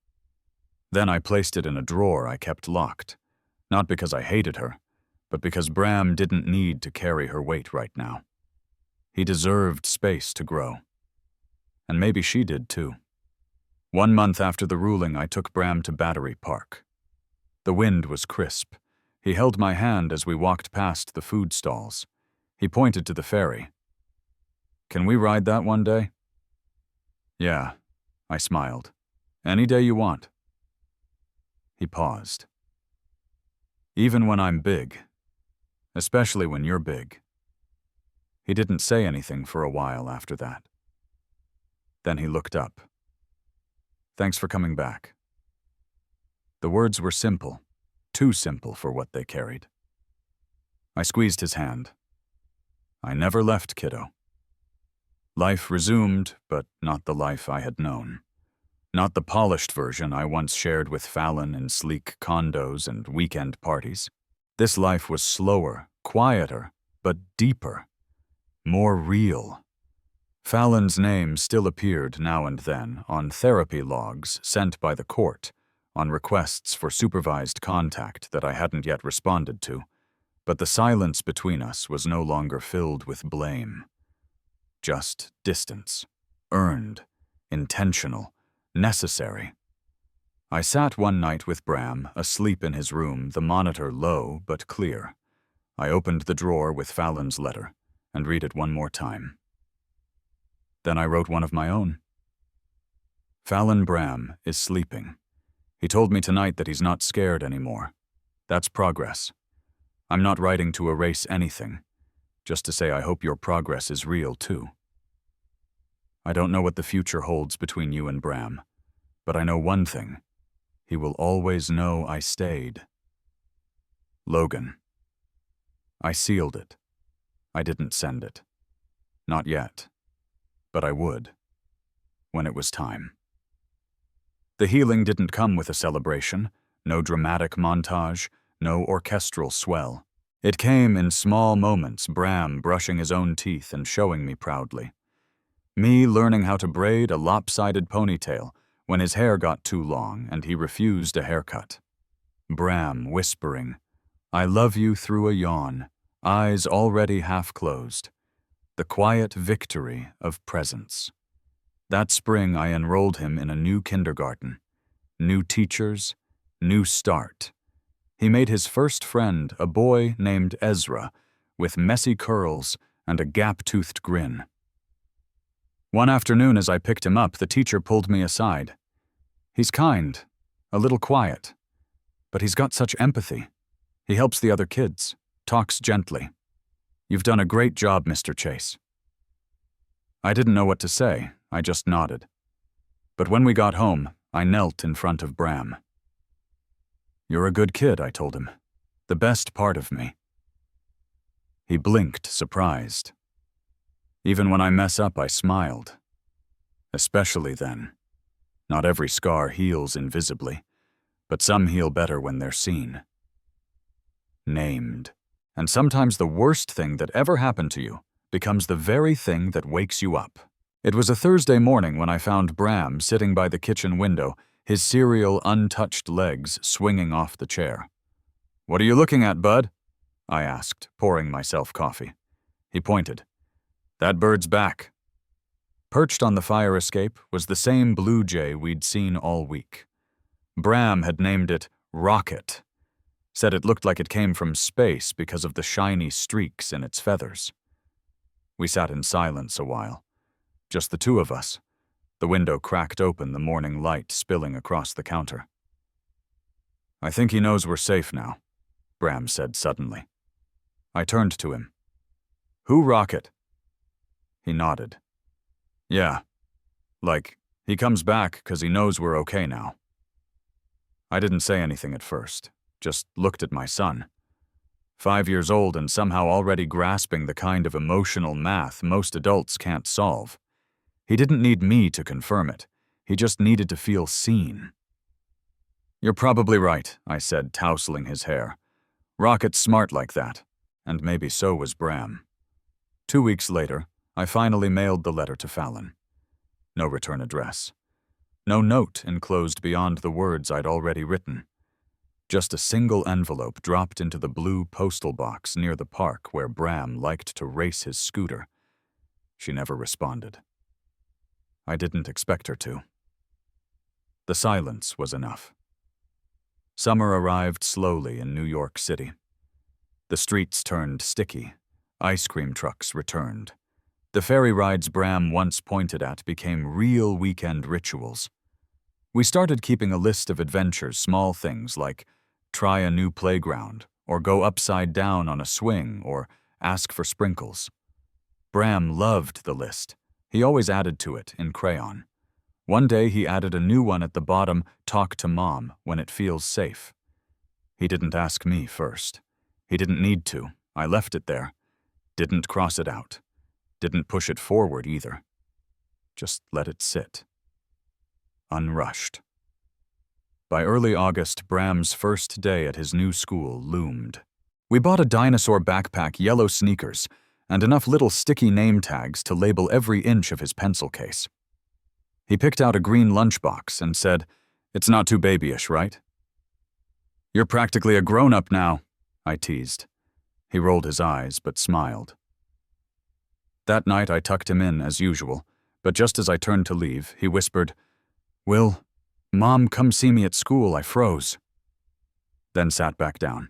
Then I placed it in a drawer I kept locked, not because I hated her, but because Bram didn't need to carry her weight right now. He deserved space to grow. And maybe she did too. 1 month after the ruling, I took Bram to Battery Park. The wind was crisp. He held my hand as we walked past the food stalls. He pointed to the ferry. "Can we ride that one day?" "Yeah," I smiled. "Any day you want." He paused. "Even when I'm big, especially when you're big." He didn't say anything for a while after that. Then he looked up. "Thanks for coming back." The words were simple, too simple for what they carried. I squeezed his hand. I never left, kiddo. Life resumed, but not the life I had known. Not the polished version I once shared with Fallon in sleek condos and weekend parties. This life was slower, quieter, but deeper, more real. Fallon's name still appeared now and then on therapy logs sent by the court, on requests for supervised contact that I hadn't yet responded to, but the silence between us was no longer filled with blame. Just distance, earned, intentional, necessary. I sat one night with Bram, asleep in his room, the monitor low but clear. I opened the drawer with Fallon's letter and read it one more time. Then I wrote one of my own. Fallon Bram is sleeping. He told me tonight that he's not scared anymore. That's progress. I'm not writing to erase anything, just to say I hope your progress is real too. I don't know what the future holds between you and Bram, but I know one thing. He will always know I stayed. Logan. I sealed it. I didn't send it. Not yet. But I would. When it was time. The healing didn't come with a celebration, no dramatic montage, no orchestral swell. It came in small moments, Bram brushing his own teeth and showing me proudly. Me learning how to braid a lopsided ponytail when his hair got too long and he refused a haircut. Bram whispering, "I love you," through a yawn, eyes already half closed. The quiet victory of presence. That spring I enrolled him in a new kindergarten. New teachers, new start. He made his first friend a boy named Ezra, with messy curls and a gap-toothed grin. One afternoon as I picked him up, the teacher pulled me aside. He's kind, a little quiet, but he's got such empathy. He helps the other kids, talks gently. You've done a great job, Mr. Chase. I didn't know what to say, I just nodded. But when we got home, I knelt in front of Bram. "You're a good kid," I told him. "The best part of me." He blinked, surprised. Even when I mess up, I smiled. Especially then. Not every scar heals invisibly, but some heal better when they're seen. Named. And sometimes the worst thing that ever happened to you becomes the very thing that wakes you up. It was a Thursday morning when I found Bram sitting by the kitchen window, his cereal untouched legs swinging off the chair. "What are you looking at, bud?" I asked, pouring myself coffee. He pointed. "That bird's back." Perched on the fire escape was the same blue jay we'd seen all week. Bram had named it Rocket, said it looked like it came from space because of the shiny streaks in its feathers. We sat in silence a while, just the two of us, the window cracked open, the morning light spilling across the counter. "I think he knows we're safe now," Bram said suddenly. I turned to him. "Who Rocket?" He nodded. "Yeah, like, he comes back 'cause he knows we're okay now." I didn't say anything at first, just looked at my son. 5 years old and somehow already grasping the kind of emotional math most adults can't solve. He didn't need me to confirm it. He just needed to feel seen. "You're probably right," I said, tousling his hair. "Rocket's smart like that, and maybe so was Bram." 2 weeks later, I finally mailed the letter to Fallon. No return address. No note enclosed beyond the words I'd already written. Just a single envelope dropped into the blue postal box near the park where Bram liked to race his scooter. She never responded. I didn't expect her to. The silence was enough. Summer arrived slowly in New York City. The streets turned sticky. Ice cream trucks returned. The ferry rides Bram once pointed at became real weekend rituals. We started keeping a list of adventures, small things like try a new playground, or go upside down on a swing, or ask for sprinkles. Bram loved the list. He always added to it in crayon. One day he added a new one at the bottom, talk to mom when it feels safe. He didn't ask me first. He didn't need to. I left it there. Didn't cross it out. Didn't push it forward either. Just let it sit. Unrushed. By early August, Bram's first day at his new school loomed. We bought a dinosaur backpack, yellow sneakers, and enough little sticky name tags to label every inch of his pencil case. He picked out a green lunchbox and said, "It's not too babyish, right?" "You're practically a grown-up now," I teased. He rolled his eyes but smiled. That night I tucked him in as usual, but just as I turned to leave, he whispered, "Will, Mom, come see me at school, I froze." Then sat back down.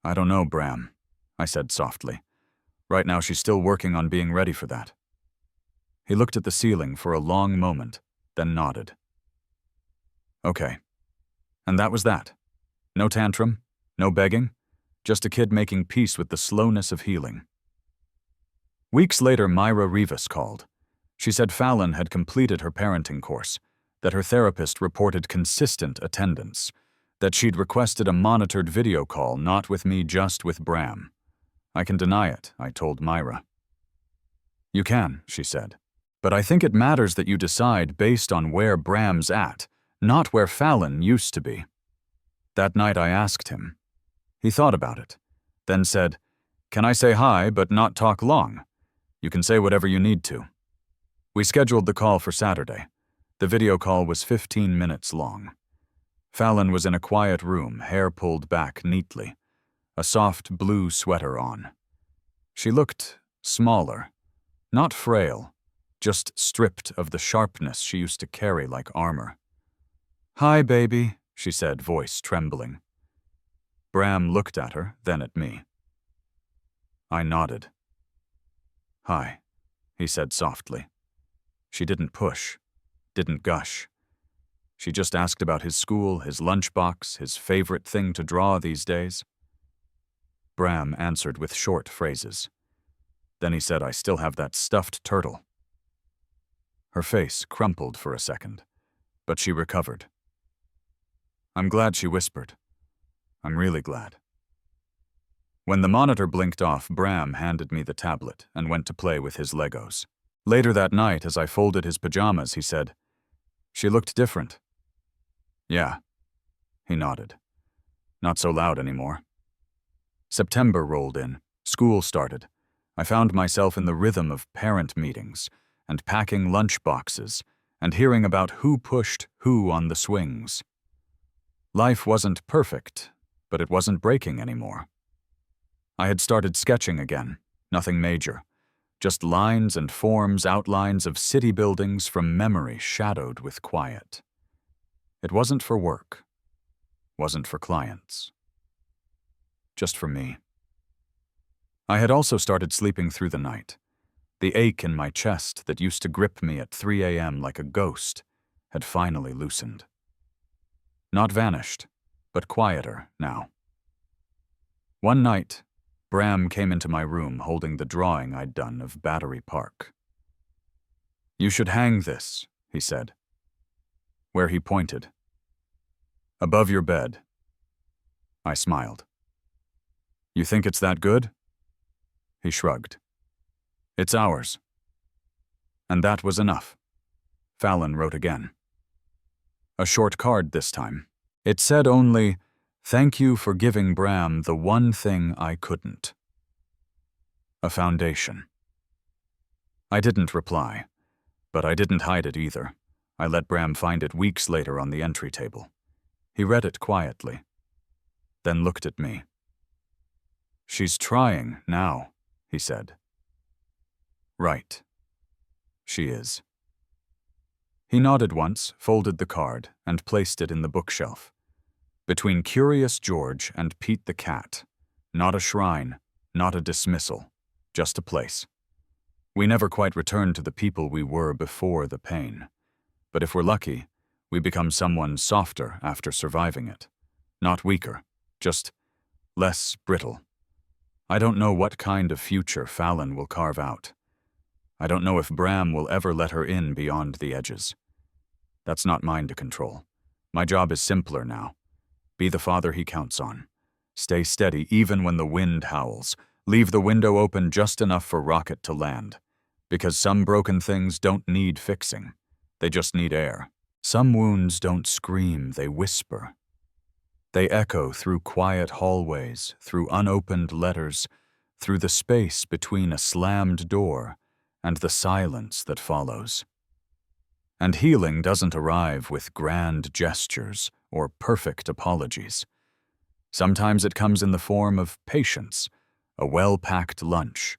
"I don't know, Bram," I said softly. "Right now she's still working on being ready for that." He looked at the ceiling for a long moment, then nodded. "Okay." And that was that. No tantrum, no begging, just a kid making peace with the slowness of healing. Weeks later, Myra Rivas called. She said Fallon had completed her parenting course, that her therapist reported consistent attendance, that she'd requested a monitored video call, not with me, just with Bram. "I can deny it," I told Myra. "You can," she said. "But I think it matters that you decide based on where Bram's at, not where Fallon used to be." That night I asked him. He thought about it, then said, "Can I say hi but not talk long? You can say whatever you need to." We scheduled the call for Saturday. The video call was 15 minutes long. Fallon was in a quiet room, hair pulled back neatly, a soft blue sweater on. She looked smaller, not frail, just stripped of the sharpness she used to carry like armor. "Hi, baby," she said, voice trembling. Bram looked at her, then at me. I nodded. "Hi," he said softly. She didn't push, didn't gush. She just asked about his school, his lunchbox, his favorite thing to draw these days. Bram answered with short phrases. Then he said, "I still have that stuffed turtle." Her face crumpled for a second, but she recovered. I'm glad she whispered. I'm really glad. When the monitor blinked off, Bram handed me the tablet and went to play with his Legos. Later that night, as I folded his pajamas, he said, "She looked different." "Yeah," he nodded. "Not so loud anymore." September rolled in. School started. I found myself in the rhythm of parent meetings and packing lunch boxes and hearing about who pushed who on the swings. Life wasn't perfect, but it wasn't breaking anymore. I had started sketching again, nothing major, just lines and forms, outlines of city buildings from memory shadowed with quiet. It wasn't for work, wasn't for clients, just for me. I had also started sleeping through the night. The ache in my chest that used to grip me at 3 a.m. like a ghost had finally loosened. Not vanished, but quieter now. One night, Bram came into my room holding the drawing I'd done of Battery Park. "You should hang this," he said. Where he pointed. "Above your bed." I smiled. "You think it's that good?" He shrugged. "It's ours." And that was enough. Fallon wrote again. A short card this time. It said only, "Thank you for giving Bram the one thing I couldn't." A foundation. I didn't reply, but I didn't hide it either. I let Bram find it weeks later on the entry table. He read it quietly, then looked at me. "She's trying now," he said. "Right. She is." He nodded once, folded the card, and placed it in the bookshelf. Between Curious George and Pete the Cat. Not a shrine, not a dismissal, just a place. We never quite return to the people we were before the pain. But if we're lucky, we become someone softer after surviving it. Not weaker, just less brittle. I don't know what kind of future Fallon will carve out. I don't know if Bram will ever let her in beyond the edges. That's not mine to control. My job is simpler now. Be the father he counts on. Stay steady even when the wind howls. Leave the window open just enough for rocket to land. Because some broken things don't need fixing. They just need air. Some wounds don't scream, they whisper. They echo through quiet hallways, through unopened letters, through the space between a slammed door and the silence that follows. And healing doesn't arrive with grand gestures or perfect apologies. Sometimes it comes in the form of patience, a well-packed lunch,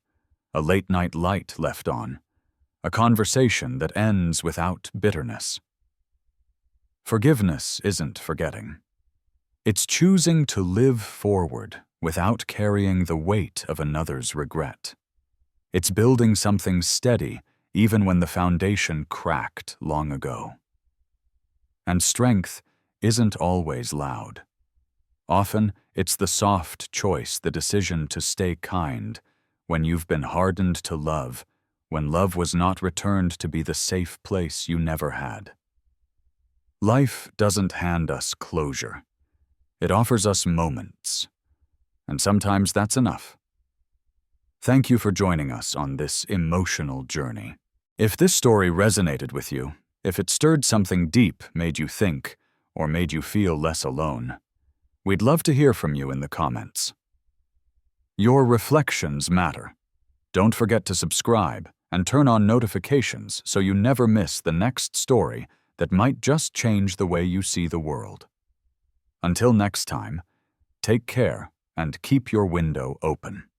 a late-night light left on, a conversation that ends without bitterness. Forgiveness isn't forgetting. It's choosing to live forward without carrying the weight of another's regret. It's building something steady even when the foundation cracked long ago. And strength isn't always loud. Often, it's the soft choice, the decision to stay kind, when you've been hardened to love, when love was not returned to be the safe place you never had. Life doesn't hand us closure. It offers us moments. And sometimes that's enough. Thank you for joining us on this emotional journey. If this story resonated with you, if it stirred something deep, made you think, or made you feel less alone, we'd love to hear from you in the comments. Your reflections matter. Don't forget to subscribe and turn on notifications so you never miss the next story that might just change the way you see the world. Until next time, take care and keep your window open.